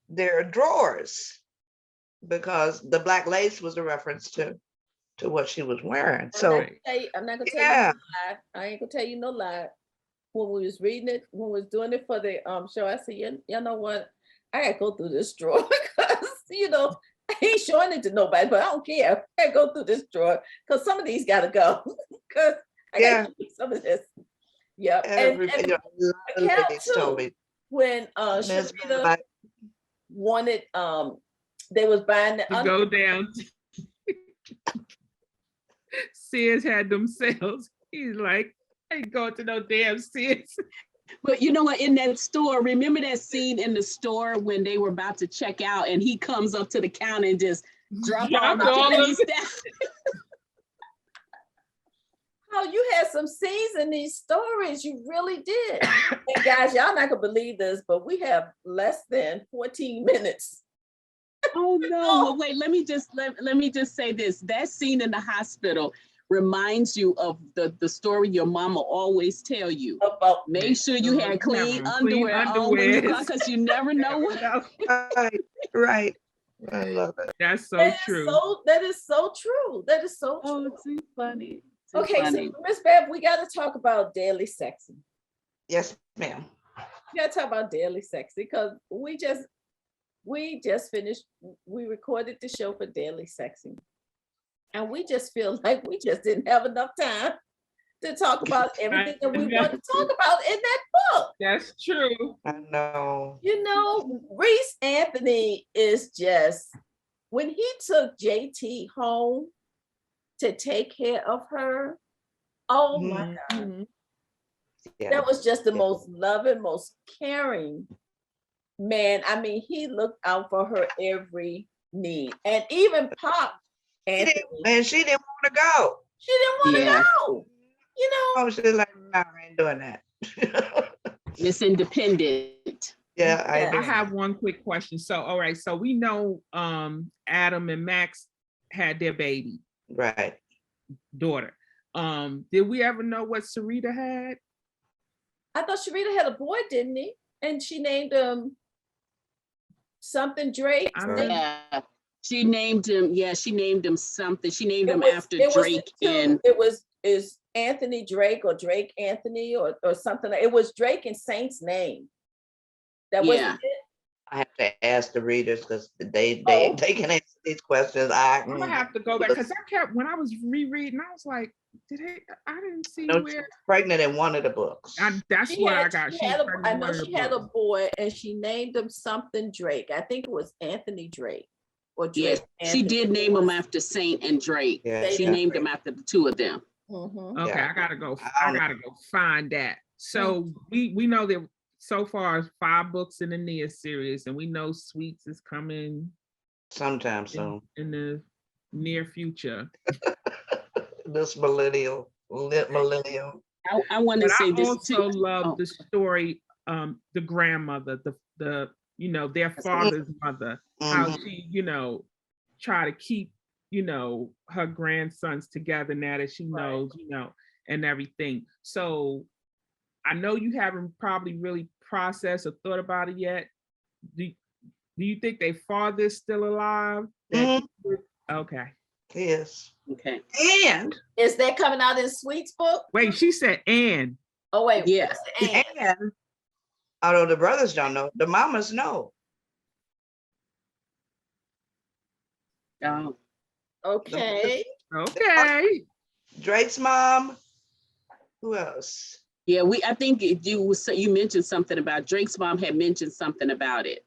their drawers because the Black Lace was a reference to what she was wearing. So I'm not gonna tell you no lie. I ain't gonna tell you no lie. When we was reading it, when we was doing it for the show, I said, you know what? I gotta go through this drawer because you know I ain't showing it to nobody, but I don't care. I gotta go through this drawer because some of these gotta go because I gotta keep some of this. Yep. Everybody, And you know, a lot of account ladies told too, me, when Miss Sharita Bob, wanted, they was buying the To go down. Sears had themselves. He's like, I ain't going to no damn Sears. But you know what, in that store, remember that scene in the store when they were about to check out and he comes up to the counter and just drop all Dropped the all candy of stuff? Oh, you had some scenes in these stories. You really did. And guys, y'all not gonna believe this, but we have less than 14 minutes. Oh no, well, wait, let me just say this. That scene in the hospital reminds you of the story your mama always tell you. About Make sure you had clean underwear on when you go, because you never know what. right, right. I love it. That's so that true. that is so true. That is so Oh, true. it's too funny. Okay, so Miss Bev, we got to talk about Daily Sexy. Yes, ma'am. We got to talk about Daily Sexy because we just finished. We recorded the show for Daily Sexy, and we just feel like we just didn't have enough time to talk about everything that we want to talk about in that book. That's true. I know. You know, Reese Anthony is just, when he took JT home to take care of her, oh my God. Yeah. That was just the Yeah. most loving, most caring man. I mean, he looked out for her every need. And even Pop Anthony, And she didn't want to go. she didn't want to Yeah. go. You know, Oh, she's like, no, I ain't doing that. It's independent. Yeah, I Yeah. I do. have one quick question. So, all right, so we know Adam and Max had their baby Right. daughter. Did we ever know what Sarita had? I thought Sharita had a boy, didn't he? And she named him something Drake. I don't know. Yeah. She named him, she named him something. She named him after it was the Drake two. and Is Anthony Drake or Drake Anthony or something. It was Drake and Saint's name. That wasn't it. I have to ask the readers because they Oh. can answer these questions. I'm gonna have to go back because I kept, when I was rereading, I was like, I didn't see know where. pregnant in one of the books. That's She what I had- got. she She's had a- pregnant I in know one of she the had a books. boy and she named him something Drake. I think it was Anthony Drake or Drake. yes, she Anthony. did name him after Saint and Drake. Yeah, She yeah. named him after the two of them. Mhm. Okay, Yeah. I gotta go. I I don't know. gotta go find that. So we know that so far 5 books in the Nia series, and we know Sweets is coming Sometime soon. in the near future. This millennial. I want to But say I this also too. love Oh. the story, the grandmother, the their father's mother, how Mhm. she, try to keep, her grandsons together now that she knows, and everything. So I know you haven't probably really processed or thought about it yet. Do you think their father's still alive? Okay. Yes. Okay. And Is that coming out in Sweet's book? Wait, she said and. Oh wait, Yeah. what's the and? and although the brothers don't know, the mamas know. Oh, Okay. Okay. Drake's mom. Who else? yeah. I think you mentioned something about Drake's mom had mentioned something about it.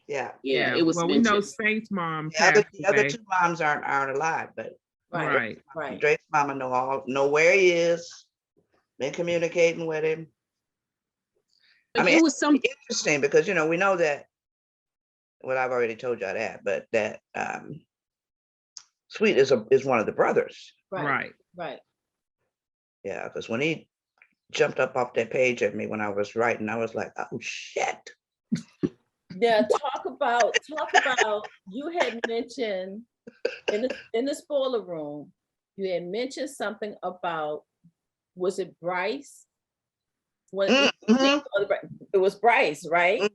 Yeah. Yeah, it was well, we know mentioned. Saint's mom The other, passed the other away. 2 moms aren't alive, but Right. Drake's mama know where he is. Been communicating with him. But I mean, it was some. interesting because we know that. Well, I've already told y'all that, but that Sweet is one of the brothers. Right. Yeah, because when he jumped up off that page at me when I was writing, I was like, oh shit. Now talk about you had mentioned in the spoiler room, you had mentioned something about, was it Bryce? Mhm. It was Bryce, right? Mhm.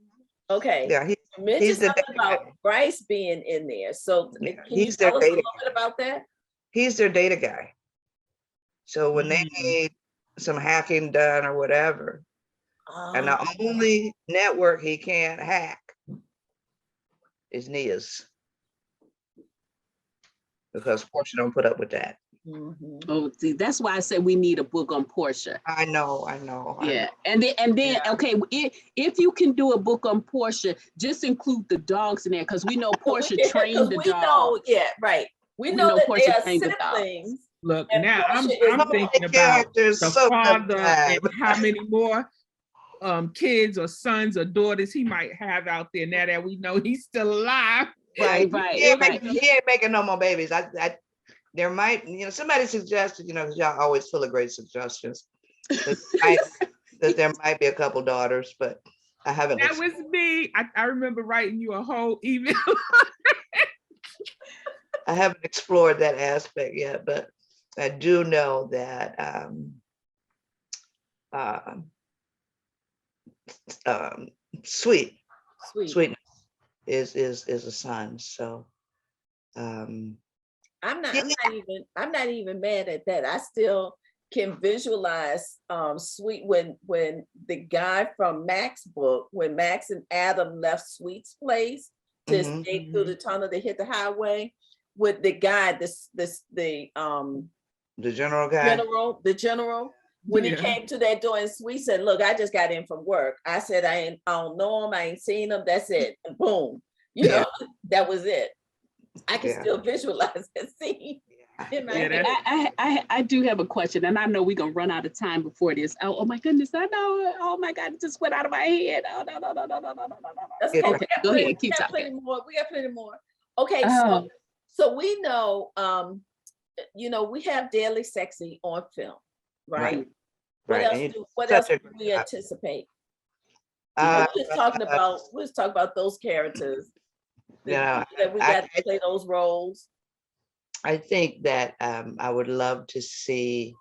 Okay. Yeah, You mentioned he's the something data about guy. Bryce being in there. So Yeah, can you he's their tell us a data little bit about that? He's their data guy. So when they Mhm. need some hacking done or whatever, and the only network he can't hack is Nia's. Because Fortune don't put up with that. Mhm. Oh, see, that's why I said we need a book on Portia. I know. Yeah, and then Yeah. okay, if you can do a book on Portia, just include the dogs in there because we know Portia trained the we know, dogs. yeah, right. We We know know that they Portia are trained the dogs. siblings. Look, And now Portia I'm is thinking the about characters the so father time. and how many more kids or sons or daughters he might have out there now that we know he's still alive. Right, He ain't right. making no more babies. There might, somebody suggested, because y'all always full of great suggestions, that there might be a couple daughters, but I haven't. That was me. I remember writing you a whole email. I haven't explored that aspect yet, but I do know that sweetness is a son. So I'm not even mad at that. I still can visualize Sweet when the guy from Mac's book, when Max and Adam left Sweet's place to escape through the tunnel to hit the highway, with the guy, the general guy, the general, when he came to that door and Sweet said, "Look, I just got in from work." I said, I don't know him, I ain't seen him, that's it. And boom, that was it. I can still visualize that scene. I do have a question, and I know we're gonna run out of time before this. Oh my goodness, I know. Oh my God, it just went out of my head. Oh no. Okay, Go ahead, keep talking. We got plenty more. Okay, so we know, we have Daily Sexy on film, right? What else do we anticipate? We're just talking about those characters. That we got to play those roles. I think that I would love to see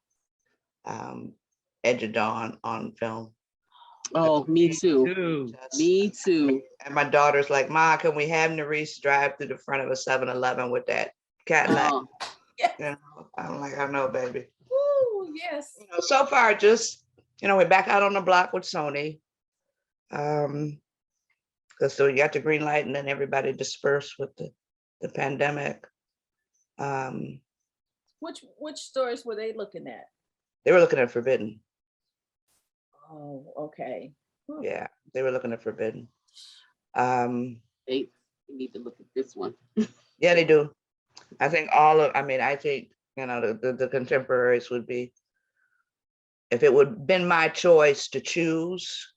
Edge of Dawn on film. Oh, me too. Me too. And my daughter's like, "Ma, can we have Nerese drive through the front of a 7-Eleven with that Cadillac?" Yes. I'm like, "I know, baby." Ooh, yes. So far, just we're back out on the block with Sony. Because so you got the green light, and then everybody dispersed with the pandemic. Which stories were they looking at? They were looking at Forbidden. Oh, okay. Yeah, they were looking at Forbidden. They need to look at this one. Yeah, they do. I think the contemporaries would be, if it would have been my choice to choose,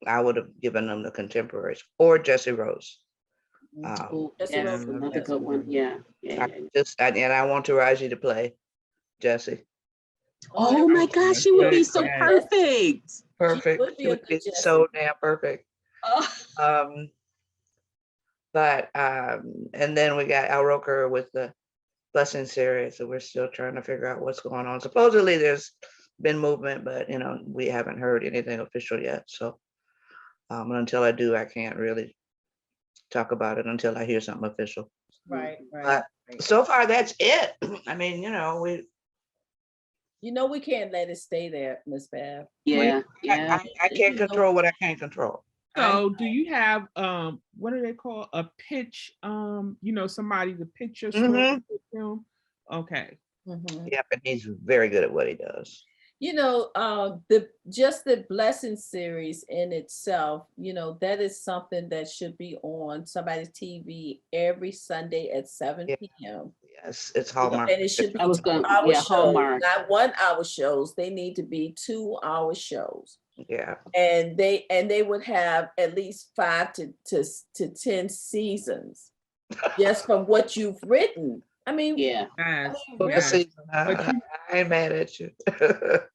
I would have given them the contemporaries or Jesse Rose. That's another good one. Yeah. I want Taraji to play Jesse. Oh my gosh, she would be so perfect. Perfect. She would be so damn perfect. But and then we got Al Roker with the Blessing series, so we're still trying to figure out what's going on. Supposedly there's been movement, but we haven't heard anything official yet. So until I do, I can't really talk about it until I hear something official. Right. But so far that's it. I mean, we can't let it stay there, Miss Bev. Yeah. I can't control what I can't control. So do you have what do they call a pitch? Somebody to pitch your story for film? Okay. Yeah, but he's very good at what he does. The Blessing series in itself, that is something that should be on somebody's TV every Sunday at 7 p.m. Yes, it's Hallmark. And it should be 2-hour shows, Hallmark. not 1-hour shows. They need to be 2-hour shows. Yeah. And they would have at least 5 to 10 seasons just from what you've written. I mean, Really? I ain't mad at you. But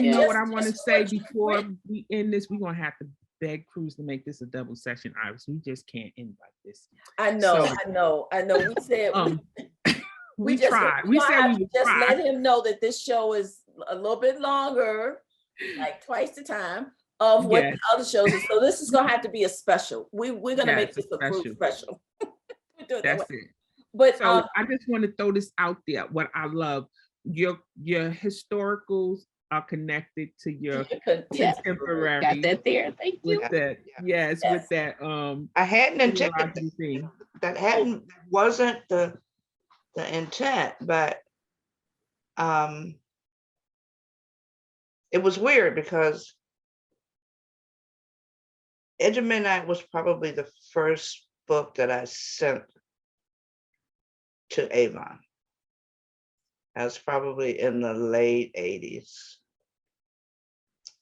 you know what I want to say before we end this, we're gonna have to beg Cruz to make this a double session, Iris. We just can't end like this. I know. We said we tried. We said we would just try. let him know that this show is a little bit longer, like twice the time of what the other shows is. So this is gonna have to be a special. We're gonna make this a Cruz special. That's it. But so I just want to throw this out there. What I love, your historicals are connected to your contemporary. Got that there. Thank you. With that, with that. I hadn't intended that wasn't the intent, but it was weird because Edge of Midnight was probably the first book that I sent to Avon. That was probably in the late 80s.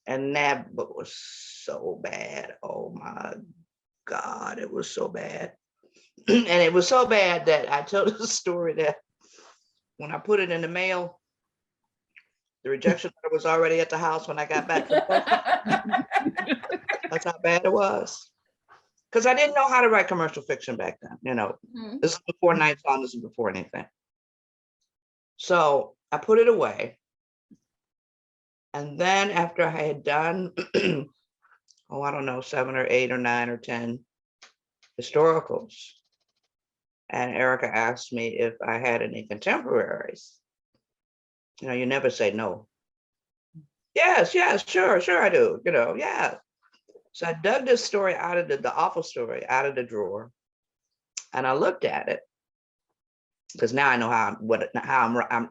And that book was so bad. Oh my God, it was so bad. And it was so bad that I told the story that when I put it in the mail, the rejection letter was already at the house when I got back from That's how bad it was. Because I didn't know how to write commercial fiction back then. You know, this is before Night Song, this is before anything. So I put it away. And then after I had done, oh, I don't know, 7 or 8 or 9 or 10 historicals, and Erica asked me if I had any contemporaries. You know, you never say no. Yes, sure I do. You know, yeah. So I dug this story out of the awful story out of the drawer, and I looked at it because now I know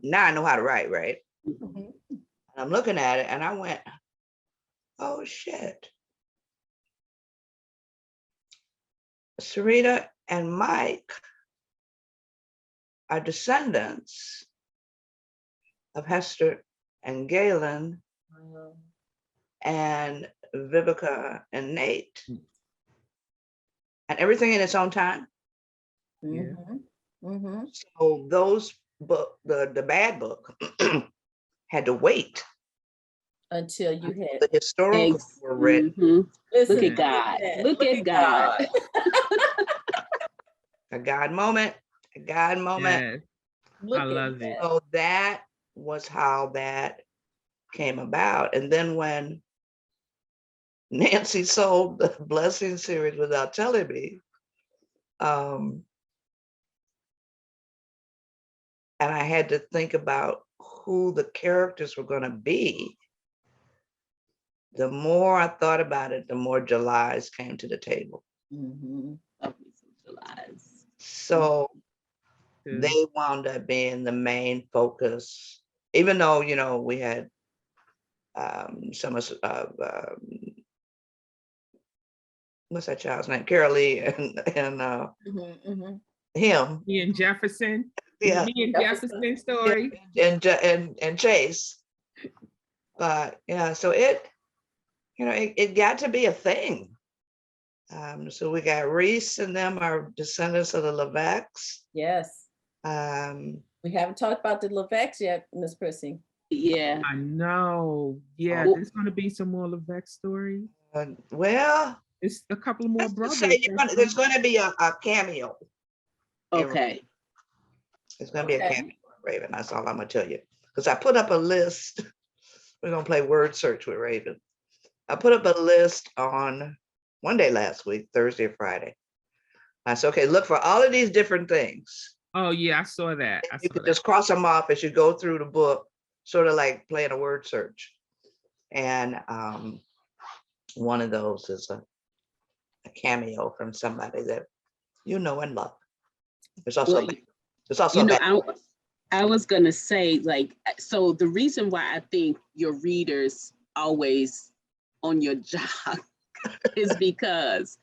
now I know how to write, right? Mm-hmm. I'm looking at it and I went, oh shit. Sarita and Mike are descendants of Hester and Galen and Vivica and Nate. And everything in its own time. So those book, the bad book had to wait until you had the historical were written. Look at God. Look at God. A God moment. A God moment. Yes. I love it. So that was how that came about. And then when Nancy sold the Blessing series without telling me, and I had to think about who the characters were going to be. The more I thought about it, the more Julys came to the table. So they wound up being the main focus, even though, you know, we had some of what's that child's name? Carol Lee and him. Ian Jefferson. Yeah. Me and Jefferson story. And Chase. But yeah, so it, you know, it got to be a thing. So we got Reese and them are descendants of the Levesques. Yes. We haven't talked about the Levesques yet, MsPrissy. Yeah. I know. Yeah, there's going to be some more Levesque stories. Well, it's a couple of more brothers. There's going to be a cameo. Okay. It's going to be a cameo, Raven. That's all I'm going to tell you. Because I put up a list. We're going to play word search with Raven. I put up a list on one day last week, Thursday or Friday. I said, okay, look for all of these different things. Oh, yeah, I saw that. You could just cross them off as you go through the book, sort of like playing a word search. And one of those is a cameo from somebody that you know and love. There's also I was gonna say, like, so the reason why I think your readers always on your job is because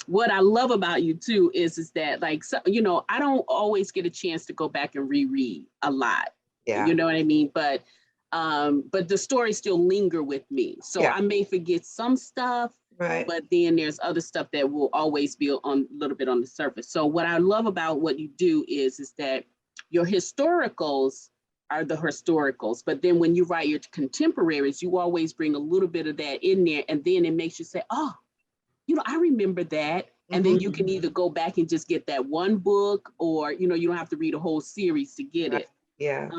what I love about you too is that, like, so, you know, I don't always get a chance to go back and reread a lot. Yeah. You know what I mean? But the stories still linger with me. So I may forget some stuff, right? But then there's other stuff that will always be on a little bit on the surface. So what I love about what you do is that your historicals are the historicals, but then when you write your contemporaries, you always bring a little bit of that in there, and then it makes you say, oh, you know, I remember that. And then you can either go back and just get that one book, or, you know, you don't have to read a whole series to get it. Yeah.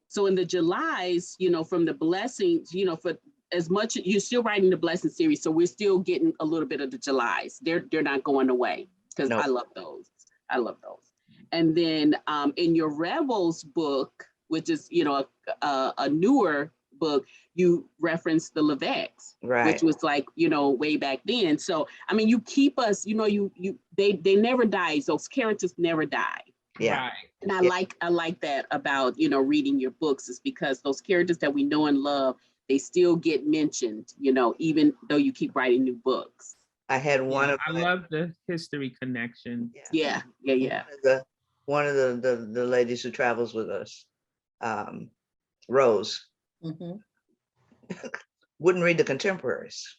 So in the Julys, you know, from the Blessings, you know, for as much, you're still writing the Blessing series, so we're still getting a little bit of the Julys. They're not going away, because I love those. I love those. And then in your Rebels book, which is, you know, a newer book, you reference the Levesques, right, which was like, you know, way back then. So I mean, you keep us, you know, they never die. Those characters never die. Yeah. Right. And I Yeah. like that about, you know, reading your books, is because those characters that we know and love, they still get mentioned, you know, even though you keep writing new books. I had one Yeah, of I my, love the history connection. Yeah. one of the ladies who travels with us, Rose, Mhm. wouldn't read the contemporaries.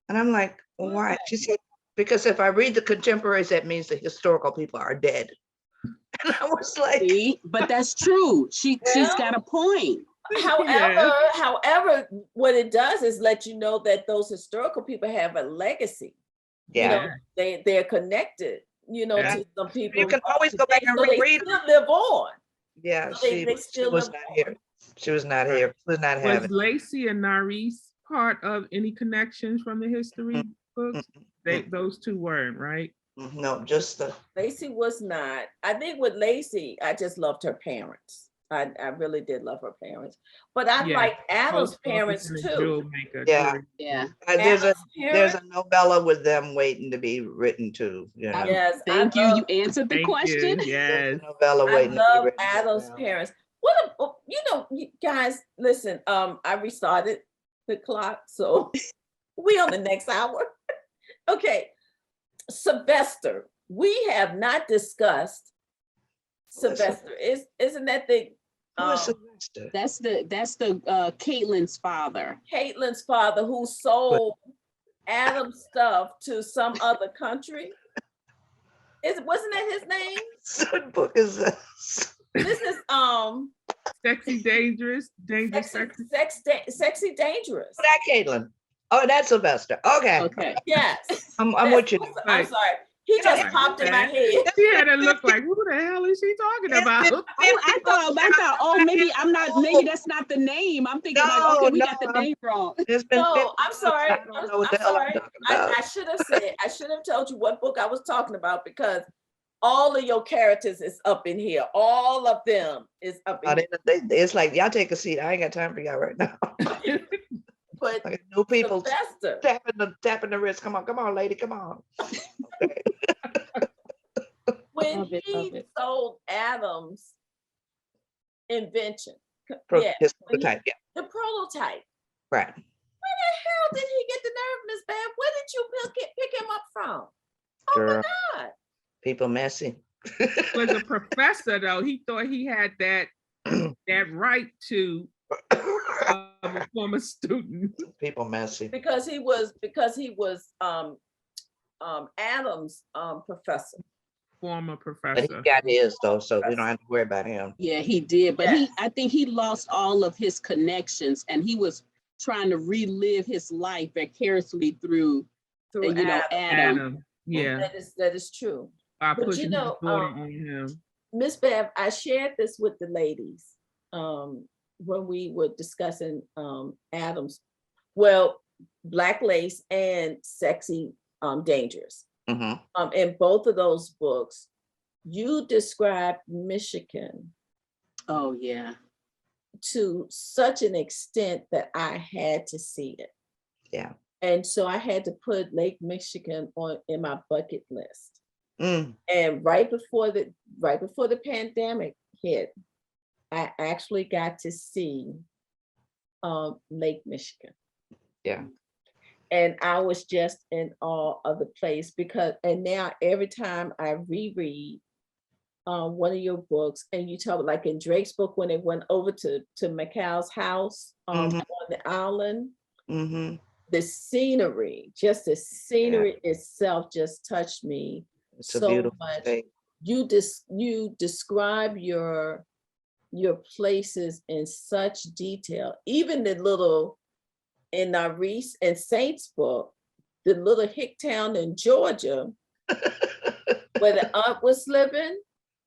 And I'm like, well, why? Why? She said, because if I read the contemporaries, that means the historical people are dead. And I was like, See? But that's true. She's Well, got a point. However, what it does is let you know that those historical people have a legacy. You yeah, know, they're connected, you know, Yeah. to some people. you can always go back and so they reread. still live on. Yeah, So they she still was live not on. here. She was not Right. here. She was not Was having. Lacey and Narice part of any connections from the history books? Those two weren't, right? No, just the. Lacey was not. I think with Lacey, I just loved her parents. I really did love her parents. But I Yeah. like Adam's Post office parents and a too. jewel maker. Yeah. Yeah. There's a Adam's there's parents, a novella with them waiting to be written too. You know, yes, Thank you. You answered the Thank question. you. there's Yes. a novella I waiting to be love written. as Adam's well. parents. What a, you know, you guys, listen, I restarted the clock, so we on the next hour. Okay, Sylvester. We have not discussed Who is Sylvester. Isn't that the Who is Sylvester? That's the Caitlin's father. Caitlin's father who sold Adam's stuff to some other country? Wasn't that his name? What book is this? This is Sexy, dangerous, dangerous, sexy. sexy dangerous. Oh, that Caitlin. Oh, that's Sylvester. Okay. Okay. Yes. I'm Yes. with you. I'm sorry. He just popped in my head. She had to look like, who the hell is she talking about? Oh, I thought, oh, maybe that's not the name. I'm thinking like, okay, we got the name wrong. There's been No, 50 I'm books. sorry. I don't know what I'm the hell I'm sorry. talking about. I should have told you what book I was talking about, because all of your characters is up in here. All of them is up in here. It's like, y'all take a seat. I ain't got time for y'all right now. But I got new people Sylvester, tapping the wrist. Come on, lady, come on. when Love it, he love it. sold Adam's invention, His prototype, yeah, the prototype, right. where the hell did he get the nerve, Miss Bev? Where did you pick him up from? Oh Girl, my God. people messy. Was a professor though. He thought he had that right to a former student. People messy. Because he was Adam's professor. Former But he professor. got his though, so we don't have to worry about him. Yeah, he did. But Yes. I think he lost all of his connections, and he was trying to relive his life vicariously through Through Adam. Adam. Yeah. That is true. By But pushing you know, his daughter on him. Miss Bev, I shared this with the ladies when we were discussing Adam's, well, Black Lace and Sexy Dangerous. Mhm. In both of those books, you described Michigan Oh yeah. to such an extent that I had to see it. Yeah. And so I had to put Lake Michigan in my bucket list. Mm. And right before the pandemic hit, I actually got to see Lake Michigan. Yeah. And I was just in awe of the place, and now every time I reread one of your books, and you talk like in Drake's book when it went over to McCall's house on the island, the scenery, just the scenery itself just touched me It's a so beautiful much. state. You describe your places in such detail, even the little, in Narice and Saint's book, the little hick town in Georgia where the aunt was living.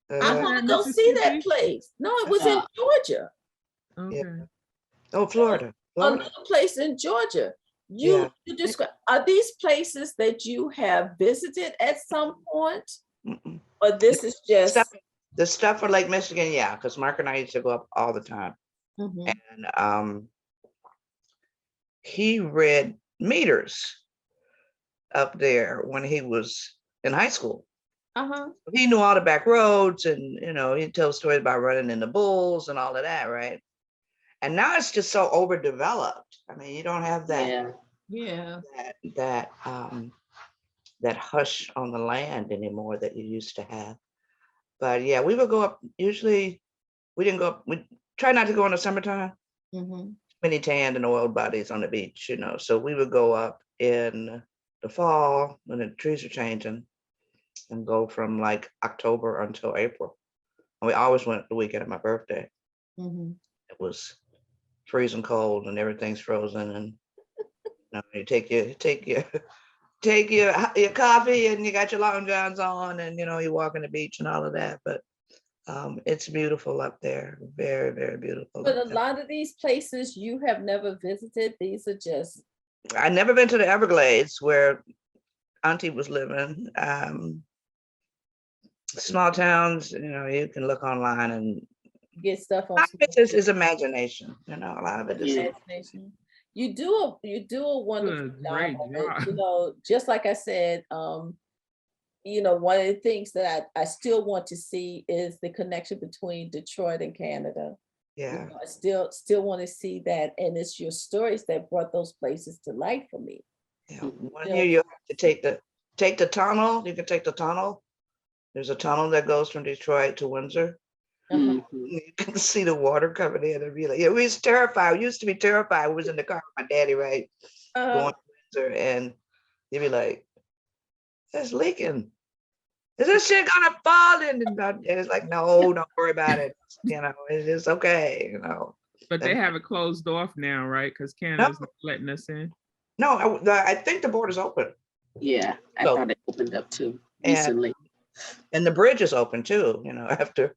I want to go see that place. No, it was in Georgia. Okay. Oh, Florida. Another place in Georgia. You describe, are these places that you have visited at some point? Mm-mm. Or this is just The stuff for Lake Michigan, yeah, because Mark and I used to go up all the time. Mhm. And he read meters up there when he was in high school. He knew all the back roads, and he'd tell stories about running in the bulls and all of that, right? And now it's just so overdeveloped. I mean, you don't have that that hush on the land anymore that you used to have. But yeah, we would go up. Usually, we didn't go up. We try not to go in the summertime. Many tanned and oiled bodies on the beach, So we would go up in the fall when the trees are changing, and go from like October until April. And we always went the weekend of my birthday. It was freezing cold and everything's frozen, and you take your coffee, and you got your long johns on, and you walk on the beach and all of that. But it's beautiful up there, very, very beautiful. But a lot of these places you have never visited. These are just. I never been to the Everglades where Auntie was living. Small towns, you can look online and get stuff on. A lot of it is imagination, a lot of it is imagination. You do a wonderful job of it, just like I said, one of the things that I still want to see is the connection between Detroit and Canada. Yeah. I still want to see that, and it's your stories that brought those places to life for me. Yeah. One year you have to take the tunnel. You can take the tunnel. There's a tunnel that goes from Detroit to Windsor. You can see the water coming in and be like, we was terrified. We used to be terrified. We was in the car with my daddy, right? Going to Windsor, and you'd be like, it's leaking. Is this shit gonna fall in? And it's like, no, don't worry about it. It's okay, But they have it closed off now, right? Because Canada's not letting us in. No, I think the border's open. Yeah, I thought it opened up too recently. And the bridge is open too, after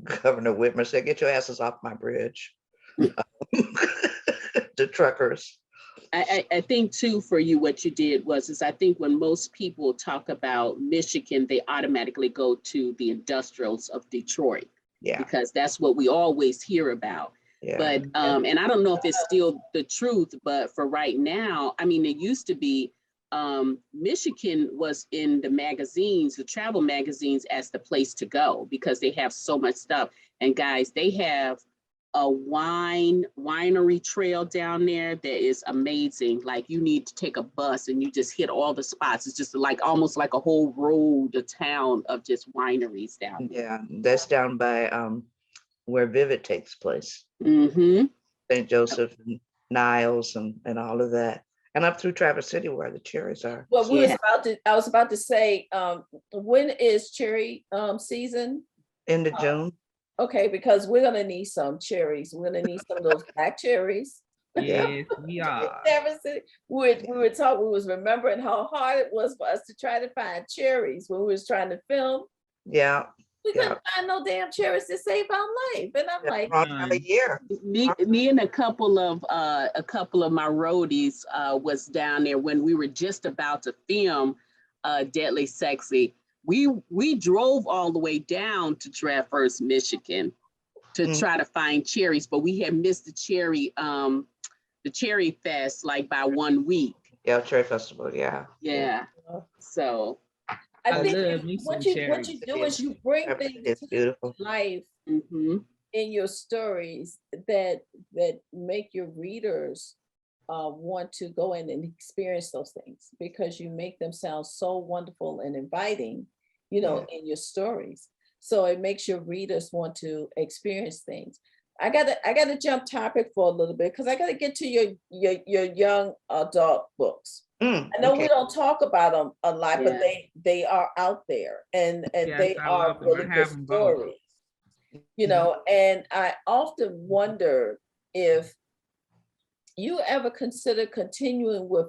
Governor Whitmer said, get your asses off my bridge. The truckers. I think too, for you, what you did is I think when most people talk about Michigan, they automatically go to the industrials of Detroit. Yeah. Because that's what we always hear about. Yeah. But, and I don't know if it's still the truth, but for right now, I mean, it used to be Michigan was in the magazines, the travel magazines, as the place to go because they have so much stuff. And guys, they have a winery trail down there that is amazing. Like you need to take a bus and you just hit all the spots. It's just like almost like a whole road, a town of just wineries down there. Yeah, that's down by where Vivid takes place. St. Joseph and Niles and all of that. And up through Traverse City where the cherries are. Well, I was about to say, when is cherry season? End of June. Okay, because we're gonna need some cherries. We're gonna need some of those black cherries. Yes, we are. We was remembering how hard it was for us to try to find cherries when we was trying to film. Yeah. We couldn't find no damn cherries to save our life. And I'm like, a year. Me and a couple of my roadies was down there when we were just about to film Deadly Sexy. We drove all the way down to Traverse, Michigan to try to find cherries, but we had missed the cherry fest like by 1 week. Yeah, cherry festival, yeah. Yeah. So I think what you do is you bring things to life in your stories that make your readers want to go in and experience those things because you make them sound so wonderful and inviting, in your stories. So it makes your readers want to experience things. I gotta jump topic for a little bit because I gotta get to your young adult books. I know we don't talk about them a lot, but they are out there and they are really good stories. And I often wonder if you ever consider continuing with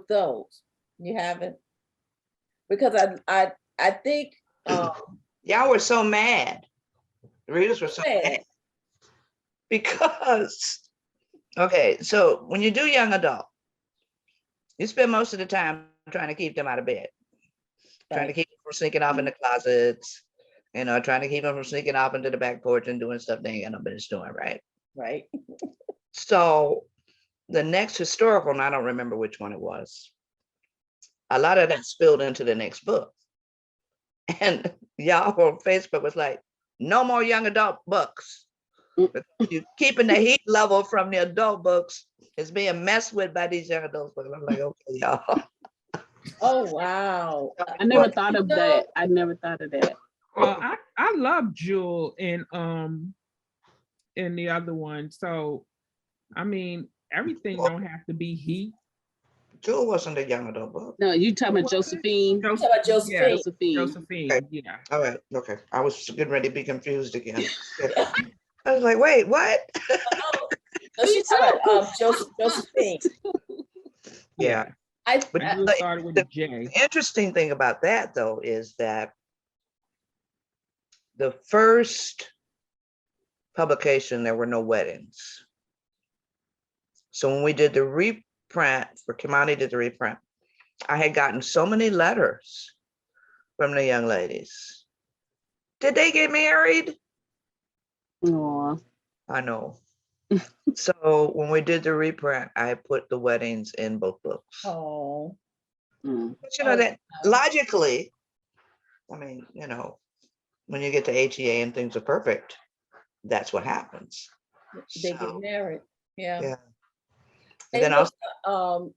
those. You haven't? Because I think y'all were so mad. The readers were so mad. Because so when you do young adult, you spend most of the time trying to keep them out of bed, trying to keep them from sneaking off in the closets, trying to keep them from sneaking off into the back porch and doing stuff they ain't got no business doing, right? Right. So the next historical, and I don't remember which one it was, a lot of that spilled into the next book. And y'all on Facebook was like, no more young adult books. Because you're keeping the heat level from the adult books is being messed with by these young adult books. I'm like, okay, y'all. Oh, wow. I never thought of that. I never thought of that. Well, I love Jewel and the other one. So I mean, everything don't have to be heat. Jewel wasn't a young adult book. No, you talking about Josephine? Talk about Josephine. Yeah, Josephine. Josephine, Okay. yeah. All right, okay. I was getting ready to be confused again. I was like, wait, what? No, she talking about Josephine. Yeah. But you started with a J. The interesting thing about that, though, is that the first publication, there were no weddings. So when we did the reprint, for Kimani did the reprint, I had gotten so many letters from the young ladies. Did they get married? Aw. I know. So when we did the reprint, I put the weddings in both books. Oh. But you know that logically, I mean, you know, when you get to HEA and things are perfect, that's what happens. They get married. Yeah. Yeah. And then also,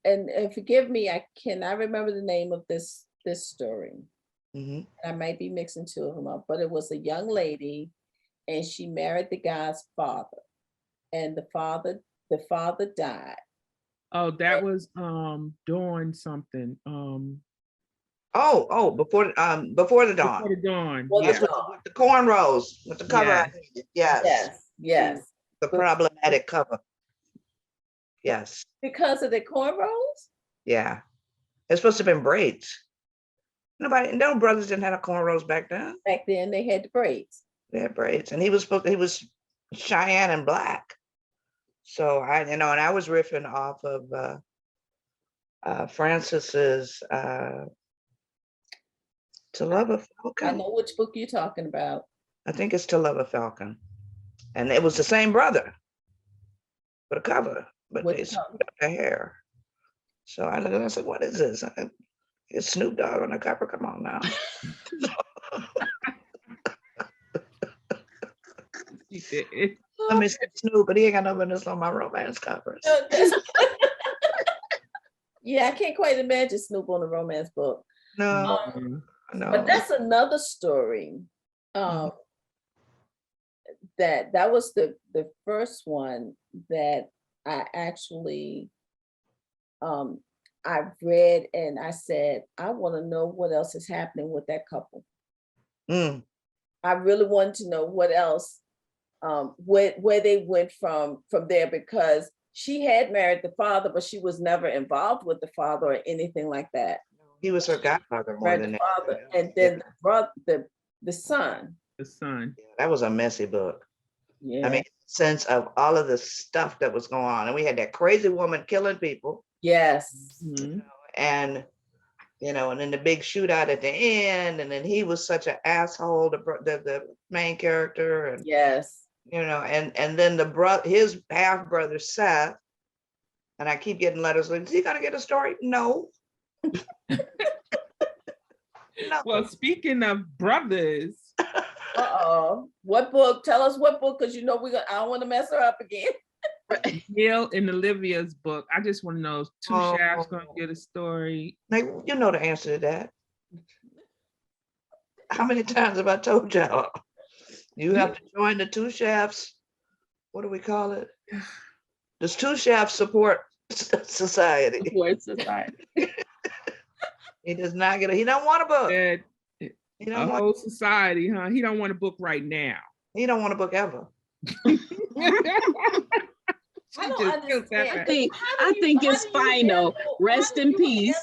and forgive me, I cannot remember the name of this story. mhm. I might be mixing two of them up, but it was a young lady and she married the guy's father. And the father died. Oh, that was doing something. Before the dawn. Before the dawn. Well, Yeah. With the cornrows, with the cover. Yes. Yes. Yes. The problematic cover. Yes. Because of the cornrows? Yeah. It's supposed to have been braids. No brothers didn't have cornrows back then. Back then they had the braids. They had braids. And he was Cheyenne and black. So and I was riffing off of Francis's To Love a Falcon. I know which book you're talking about. I think it's To Love a Falcon. And it was the same brother for the cover, but they screwed up their hair. So I looked and I said, what is this? It's Snoop Dogg on the cover. Come on now. Let me say Snoop, but he ain't got no business on my romance covers. Yeah, I can't quite imagine Snoop on a romance book. No. But that's another story. That was the first one that I actually I read and I said, I want to know what else is happening with that couple. I really wanted to know what else, where they went from there, because she had married the father, but she was never involved with the father or anything like that. He was her godfather more than that. Father, and then the brother, the son. The son. Yeah, that was a messy book. Yeah. I mean, sense of all of the stuff that was going on, and we had that crazy woman killing people. Yes. Mm-hmm. And and then the big shootout at the end, and then he was such an asshole, the main character, and yes, and then his half brother Seth, and I keep getting letters like, is he gonna get a story? No. No. Well, speaking of brothers. What book? Tell us what book, because I don't want to mess her up again. Neil and Olivia's book. I just want to know, Two Shafts gonna get a story? Like, you know the answer to that. How many times have I told y'all? You have to join the Two Shafts. What do we call it? This Two Shafts Support Society. Support Society. He does not get he don't want a book. Whole society, huh? He don't want a book right now. He don't want a book ever. I don't understand. I think it's final. Rest in peace.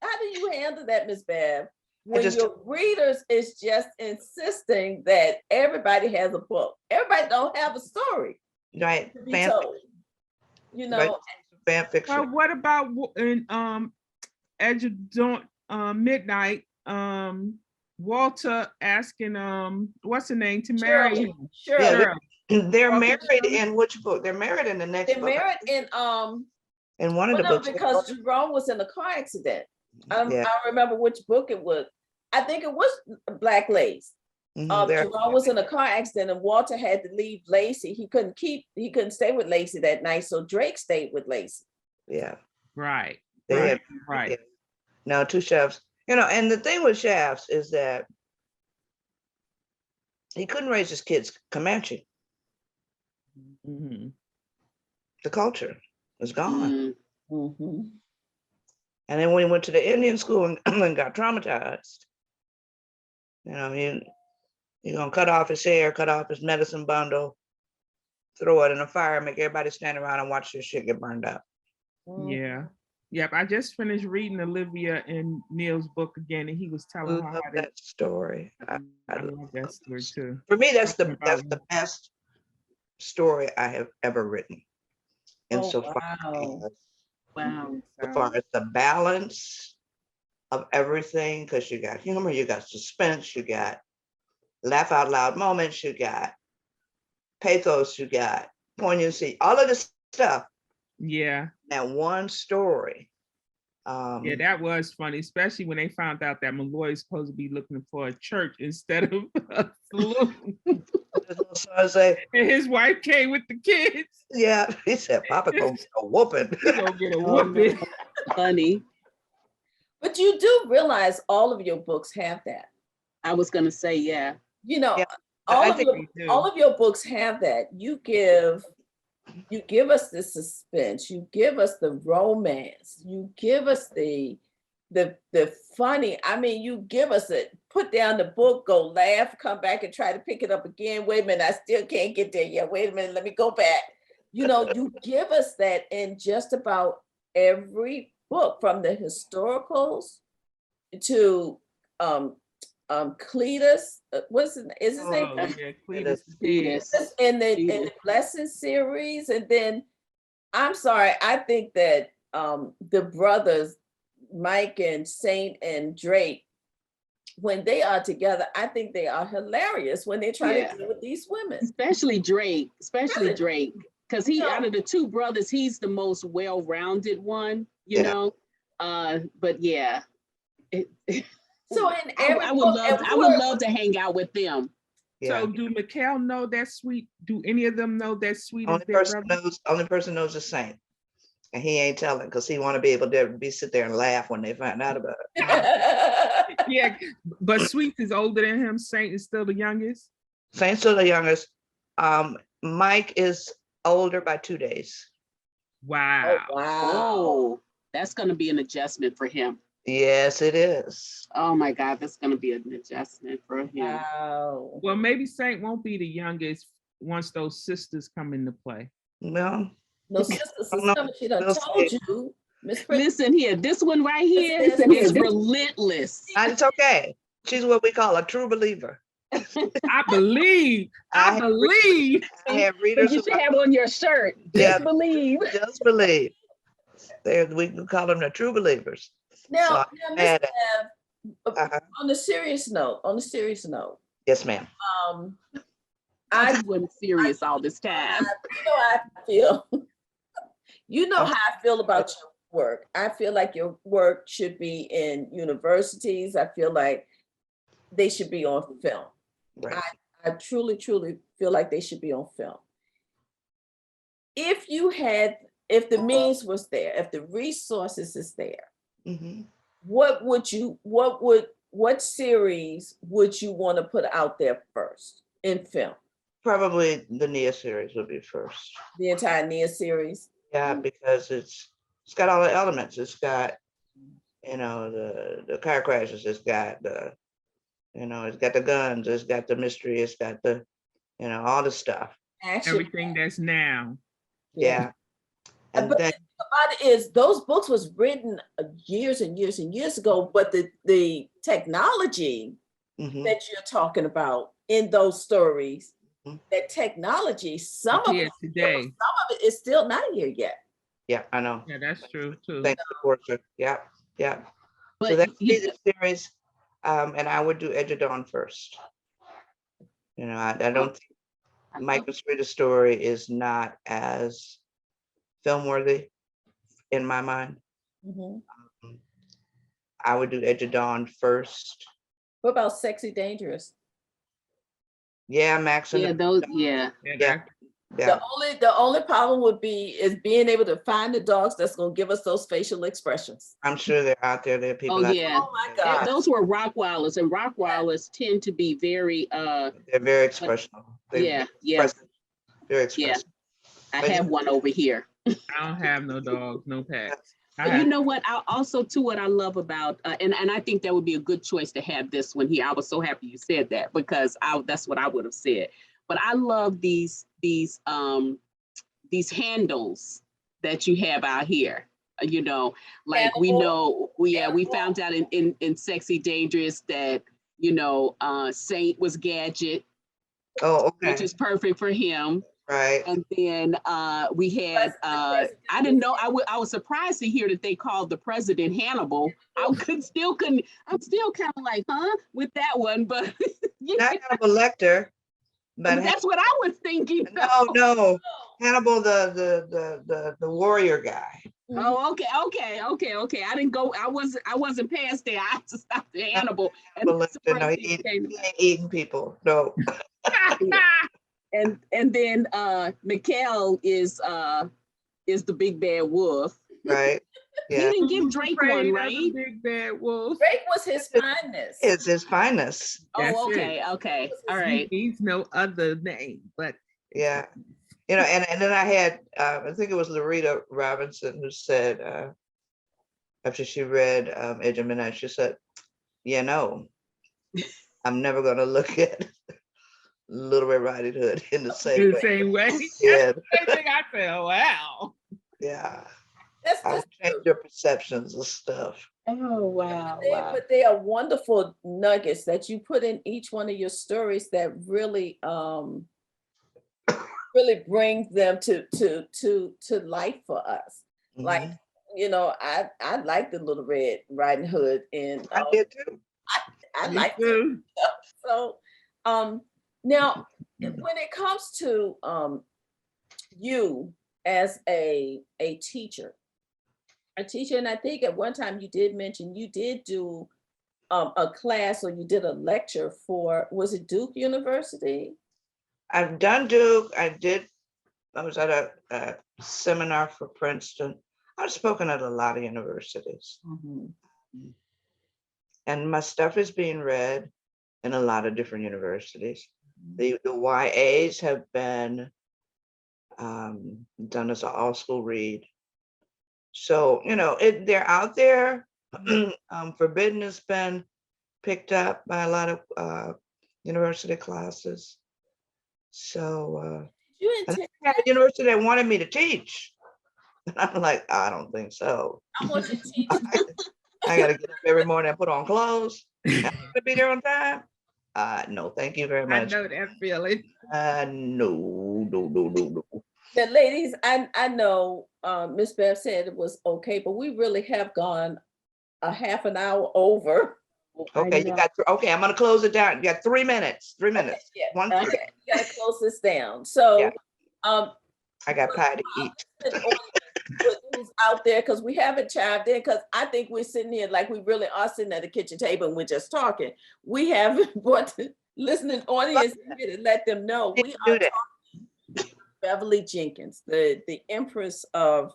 How do you handle that, Ms. Bev? When your readers is just insisting that everybody has a book. Everybody don't have a story. Right. Fan fiction. Well, what about in Edge of Dawn, Midnight? Walter asking what's her name to marry him. Sure. Yeah, they're married in which book? They're married in the next book. They're married in one of the books. Because Jerome was in a car accident. I don't remember which book it was. I think it was Black Lace. There- Jerome was in a car accident and Walter had to leave Lacey. He couldn't stay with Lacey that night, so Drake stayed with Lacey. Yeah. Right. They Right. had- Right. yeah. No, two chefs. You know, and the thing with chefs is that he couldn't raise his kids Comanche. Mhm. The culture was gone. Mhm. And then when he went to the Indian school and got traumatized, you know, you're gonna cut off his hair, cut off his medicine bundle, throw it in a fire, make everybody stand around and watch this shit get burned up. Yeah. Yep. I just finished reading Olivia and Neil's book again, and he was I telling love how they, that story. I love that story too. For me, that's Talking the about- best story I have ever written. And Oh, so far, wow. Wow. so far as the balance of everything, because you got humor, you got suspense, you got laugh out loud moments, you got pathos, you got poignancy, all of this stuff. Yeah. That one story. Yeah, that was funny, especially when they found out that Malloy's supposed to be looking for a church instead of a saloon. So I say, And his wife came with the kids. yeah, he said, Papa gonna get a whooping. He gonna get a Oh, whooping. Funny. But you do realize all of your books have that. I was gonna say, yeah. You know, Yeah, all I of think your, they do. all of your books have that. You give us the suspense, you give us the romance, you give us the funny. I mean, you give us it, put down the book, go laugh, come back and try to pick it up again. Wait a minute, I still can't get there yet. Wait a minute, let me go back. You know, you give us that in just about every book, from the historicals to Cletus. What's his, is his name? Oh, yeah, Cletus. In the Blessing series, and then I'm sorry, I think that the brothers Mike and Saint and Drake, when they are together, I think they are hilarious when they try Yeah. to deal with these women. Especially Drake, Really? because he, No. out of the two brothers, he's the most well-rounded one, you Yeah. know. But yeah, So in every I would book, love, and I would love to hang out with them. Yeah. So do Mikhail know that sweet? Do any of them know that sweet is Only their person brother? knows, only person knows is Saint. And he ain't telling because he want to be able to sit there and laugh when they find out about it. Yeah, but Sweet is older than him. Saint is still the youngest. Saint's still the youngest. Mike is older by 2 days. Wow. Oh, wow. Oh, that's gonna be an adjustment for him. Yes, it is. Oh my God, that's gonna be an adjustment for him. Wow. Well, maybe Saint won't be the youngest once those sisters come into play. Well, No, Sister Oh, no, Susanna, she done we'll told see. you, MsPrissy. Listen here, this one right here Listen, is listen. relentless. it's okay. She's what we call a true believer. I believe. I I have believe. I have But readers you who should have on your shirt. Yeah. Just believe. just believe. We can call them the true believers. Now, So, now Miss add it. Bev, Uh-huh. on the serious note, Yes, ma'am. I I just wasn't serious all this time. you know how I feel. You know Oh. how I feel about your work. I feel like your work should be in universities. I feel like they should be on film. Right. I truly, truly feel like they should be on film. If the means was there, if the resources is there, Mhm. what series would you want to put out there first in film? Probably the Nia series would be first. The entire Nia series? Yeah, because it's got all the elements. It's got, the car crashes. It's got it's got the guns. It's got the mystery. It's got the, all the stuff. Action. Everything that's now. Yeah. And But then about it is those books was written years and years and years ago, but the technology mhm, that you're talking about in those stories, Mhm. that technology, some It's of here it, today. some of it is still not here yet. yeah, I know. Yeah, that's true too. Thanks to Portia. Yeah, yeah. So But that's be the series. And I would do Edge of Dawn first. I don't think Mike MsPrissy story is not as film worthy in my mind. Mhm. I would do Edge of Dawn first, What about Sexy Dangerous? Yeah, Max and Yeah, those, yeah. yeah. The only problem would be is being able to find the dogs that's gonna give us those facial expressions. I'm sure they're out there. There are people. Oh, yeah. Oh my God. Those were Rottweilers, and Rottweilers tend to be very, They're very expressive. yeah, yeah, Very yeah. expressive. I But have one over here. I don't have no dogs, no pets. But you know what? I also too what I love about and I think that would be a good choice to have this one here. I was so happy you said that because that's what I would have said. But I love these handles that you have out here. You know, like we know we found out in Sexy Dangerous that Saint was Gadget, oh, which okay. is perfect for him. Right. And then we had, I didn't know, I was surprised to hear that they called the president Hannibal. I'm still kind of like, huh, with that one, but Not Hannibal Lecter, but that's what I was thinking. no. Hannibal, the warrior guy. Oh, okay. I wasn't past there. I just stopped at Hannibal. And Hannibal Lecter, no, he ain't eating people. No. And then Mikhail is the big bad wolf. Right. Yeah. He didn't give Drake one, right? Big bad wolf. Drake was his finest. It's his finest. Oh, okay. All right. He needs no other name, but Yeah. And then I had, I think it was Loretta Robinson who said, after she read Edge of Midnight, she said, I'm never going to look at Little Red Riding Hood in the same way. Yeah. I think I feel, wow. Yeah. That's change your perceptions of stuff. Oh, wow. But they are wonderful nuggets that you put in each one of your stories that really really bring them to life for us. Mhm. Like, I like the Little Red Riding Hood, and I did too. I Me like too. so now when it comes to you as a teacher, and I think at one time you did mention you did do a class, or you did a lecture for, was it Duke University? I've done Duke. I was at a seminar for Princeton. I've spoken at a lot of universities. Mm-hmm. And my stuff is being read in a lot of different universities. The YAs have been done as an all-school read. So, they're out there. Forbidden has been picked up by a lot of university classes. So I had a university that wanted me to teach. And I'm like, I don't think so. I want you to teach. I got to get up every morning and put on clothes. I'm going to be there on time. No, thank you very much. I know that feeling. No. Now, ladies, I know Miss Bev said it was okay, but we really have gone a half an hour over. Okay, okay, I'm gonna close it down. You got 3 minutes. 3 minutes. Okay, yeah. 1 Okay, you gotta close this down. So Yeah. I got pie to eat. Who's out there, because we haven't chimed in, because I think we're sitting here like we really are sitting at the kitchen table and we're just talking. We haven't brought the listening audience here to let them know we are talking Beverly Jenkins, the empress of,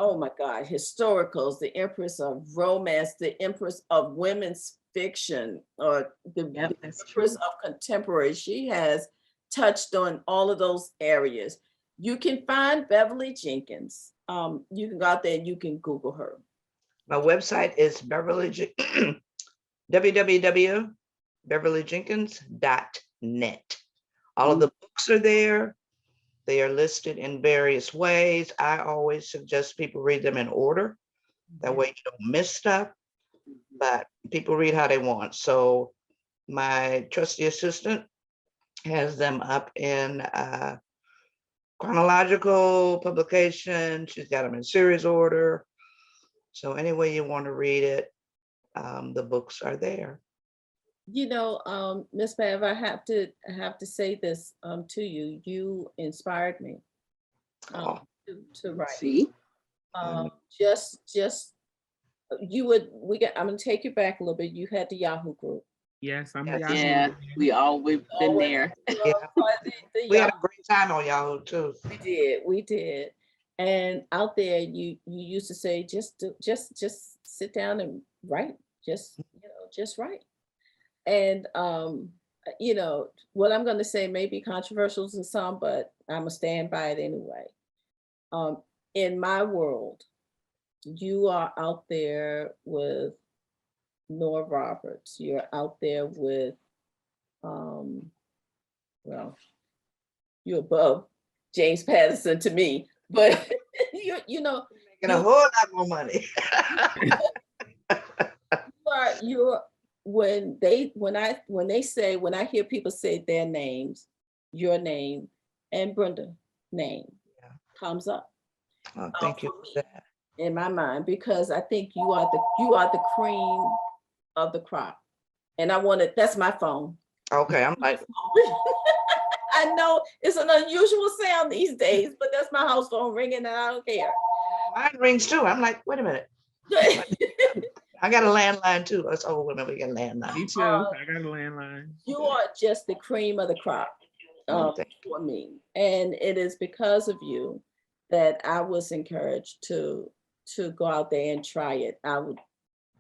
oh my God, historicals, the empress of romance, the empress of women's fiction, or the empress of contemporary. She has touched on all of those areas. You can find Beverly Jenkins. You can go out there and you can Google her. My website is www.beverlyjenkins.net. All of the books are there. They are listed in various ways. I always suggest people read them in order. That way you don't miss stuff, but people read how they want. So my trusty assistant has them up in chronological publication. She's got them in series order. So any way you want to read it, the books are there. Miss Bev, I have to say this to you. You inspired me to write. See? Just I'm gonna take you back a little bit. You had the Yahoo group. Yes, I'm Yes. Yahoo. Yeah, we've been Always there. Yeah. the We had Yahoo. a great time on Yahoo too. We did. And out there, you used to say, just sit down and write, just write. And what I'm going to say may be controversial to some, but I'm gonna stand by it anyway. In my world, you are out there with Nora Roberts. You're out there with, well, you're above James Patterson to me, but Making a whole lot more money. when I hear people say their names, your name and Brenda name comes up. Oh, thank you for that. In my mind, because I think you are the cream of the crop. And that's my phone. Okay, I'm like, I know it's an unusual sound these days, but that's my house phone ringing and I don't care. mine rings too. I'm like, wait a minute. I got a landline too. That's all women, we got a landline. Me too. I got a landline. You are just the cream of the crop for me. And it is because of you that I was encouraged to go out there and try it.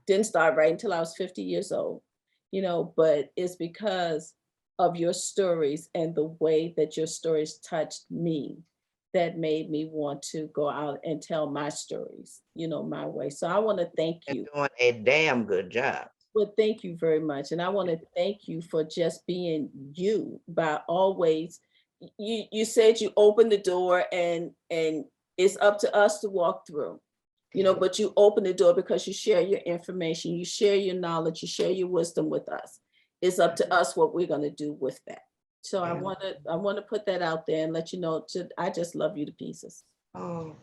Didn't start writing until I was 50 years old, but it's because of your stories and the way that your stories touched me that made me want to go out and tell my stories, my way. So I want to thank you. You're doing a damn good job. Well, thank you very much. And I want to thank you for just being you by always, you said you opened the door and it's up to us to walk through, but you open the door because you share your information, you share your knowledge, you share your wisdom with us. It's up to us what we're going to do with that. So I want to put that out there and let you know, I just love you to pieces. Oh,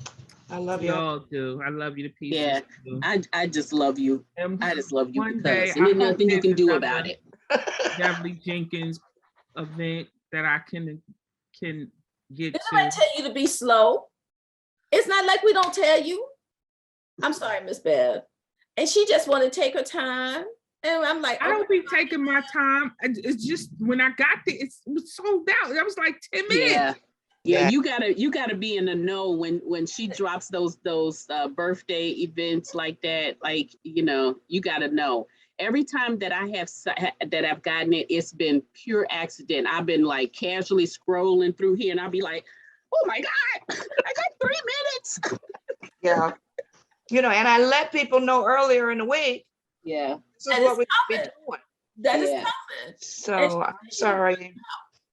I love you. We all do. I love you to pieces. Yeah, too. I just love you. I just love you One day, because there's nothing you can do about it. Beverly Jenkins event that I can get Didn't to. I tell you to be slow? It's not like we don't tell you. I'm sorry, Miss Bev. And she just want to take her time. And I'm like, I don't be taking my time. It's just when I got there, it was sold out. That was like 10 minutes. Yeah, you gotta be in the know when she drops those birthday events like that. Like, you gotta know. Every time that I've gotten it, it's been pure accident. I've been like casually scrolling through here, and I'll be like, "Oh my God, I got 3 minutes." Yeah, and I let people know earlier in the week. Yeah, this is what we be doing. That is coming. So I'm sorry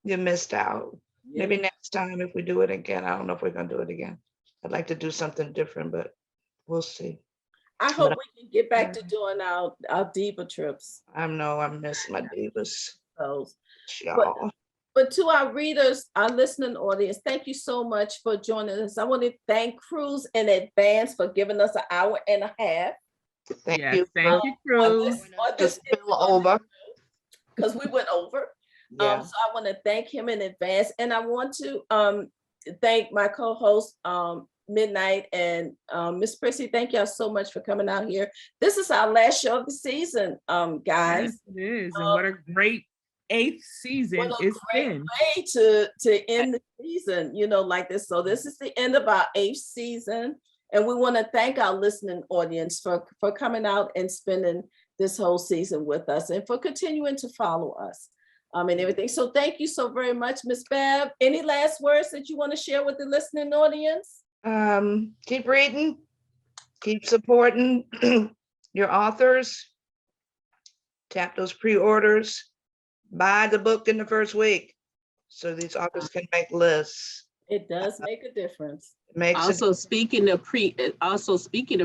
you missed out. Yeah. Maybe next time if we do it again. I don't know if we're gonna do it again. I'd like to do something different, but we'll see. I hope we can get back to doing our diva trips. I know I miss my divas. But to our readers, our listening audience, thank you so much for joining us. I want to thank Cruz in advance for giving us an hour and a half. Thank you, Cruz. Just spill over. Because we went over. So I want to thank him in advance. And I want to thank my co-host, Midnight and MsPrissy. Thank y'all so much for coming out here. This is our last show of the season, guys. Yes, it is. And what a great 8th season it's been. Way to end the season, like this. So this is the end of our 8th season. And we want to thank our listening audience for coming out and spending this whole season with us and for continuing to follow us and everything. So thank you so very much, Miss Bev. Any last words that you want to share with the listening audience? Keep reading, keep supporting your authors, tap those pre-orders, buy the book in the first week so these authors can make lists. It does make a difference. Speaking of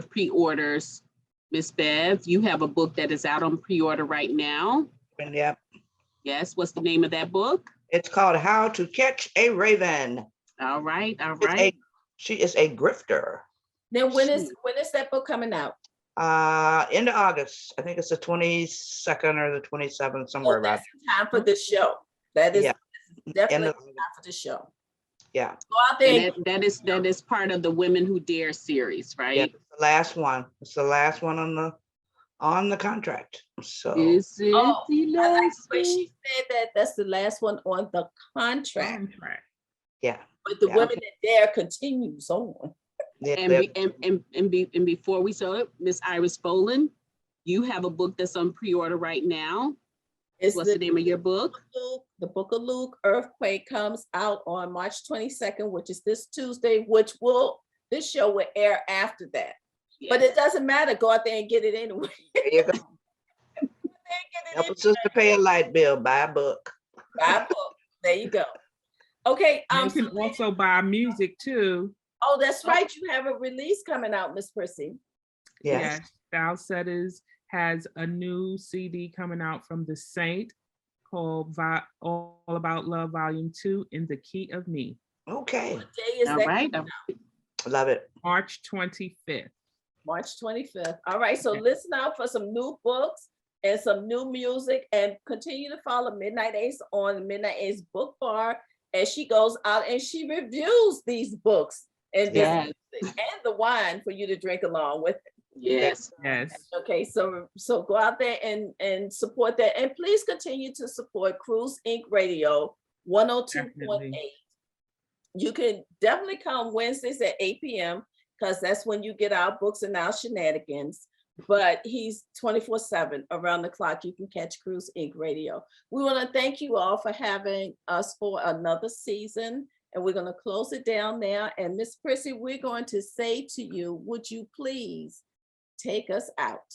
pre-orders, Miss Bev, you have a book that is out on pre-order right now. Yep. Yes, what's the name of that book? It's called How to Catch a Raven. All right. She is a grifter. Then when is that book coming out? End of August. I think it's the 22nd or the 27th, somewhere around. Time for this show. That is definitely time for the show. Yeah. Go out there. And that is part of the Women Who Dare series, Yeah, right? it's the last one. It's the last one on the contract. So Is it Oh, the I like last the way she one? said that. That's the last one on the contract. Contract. yeah. But the Yeah. Women That Dare continues on. And before we saw it, Miss Iris Bolling, you have a book that's on pre-order right now. It's What's the name of your book? The Book of Luke, Earthquake, comes out on March 22nd, which is this Tuesday, this show will air after that. But it doesn't matter. Go out there and get it anyway. There you go. Help a sister pay a light bill, buy a book. Buy a book. There you go. Okay. You can also buy music too. Oh, that's right. You have a release coming out, MsPrissy. Yes. Style Setters has a new CD coming out from The Saint called All About Love Volume 2 in the Key of Me. Okay. What day is All that? right. Love it. March 25th. March 25th. All right. So listen out for some new books and some new music, and continue to follow MidnightAce on MidnightAce Book Bar as she goes out and she reviews these books and Yes. and the wine for you to drink along with it. Yes. Yes. Okay, so go out there and support that, and please continue to support Cruise Inc. Radio 102.8. Definitely. You can definitely come Wednesdays at 8 p.m. because that's when you get our books and our shenanigans. But he's 24/7 around the clock. You can catch Cruise Inc. Radio. We want to thank you all for having us for another season, and we're going to close it down now. And MsPrissy, we're going to say to you, would you please take us out?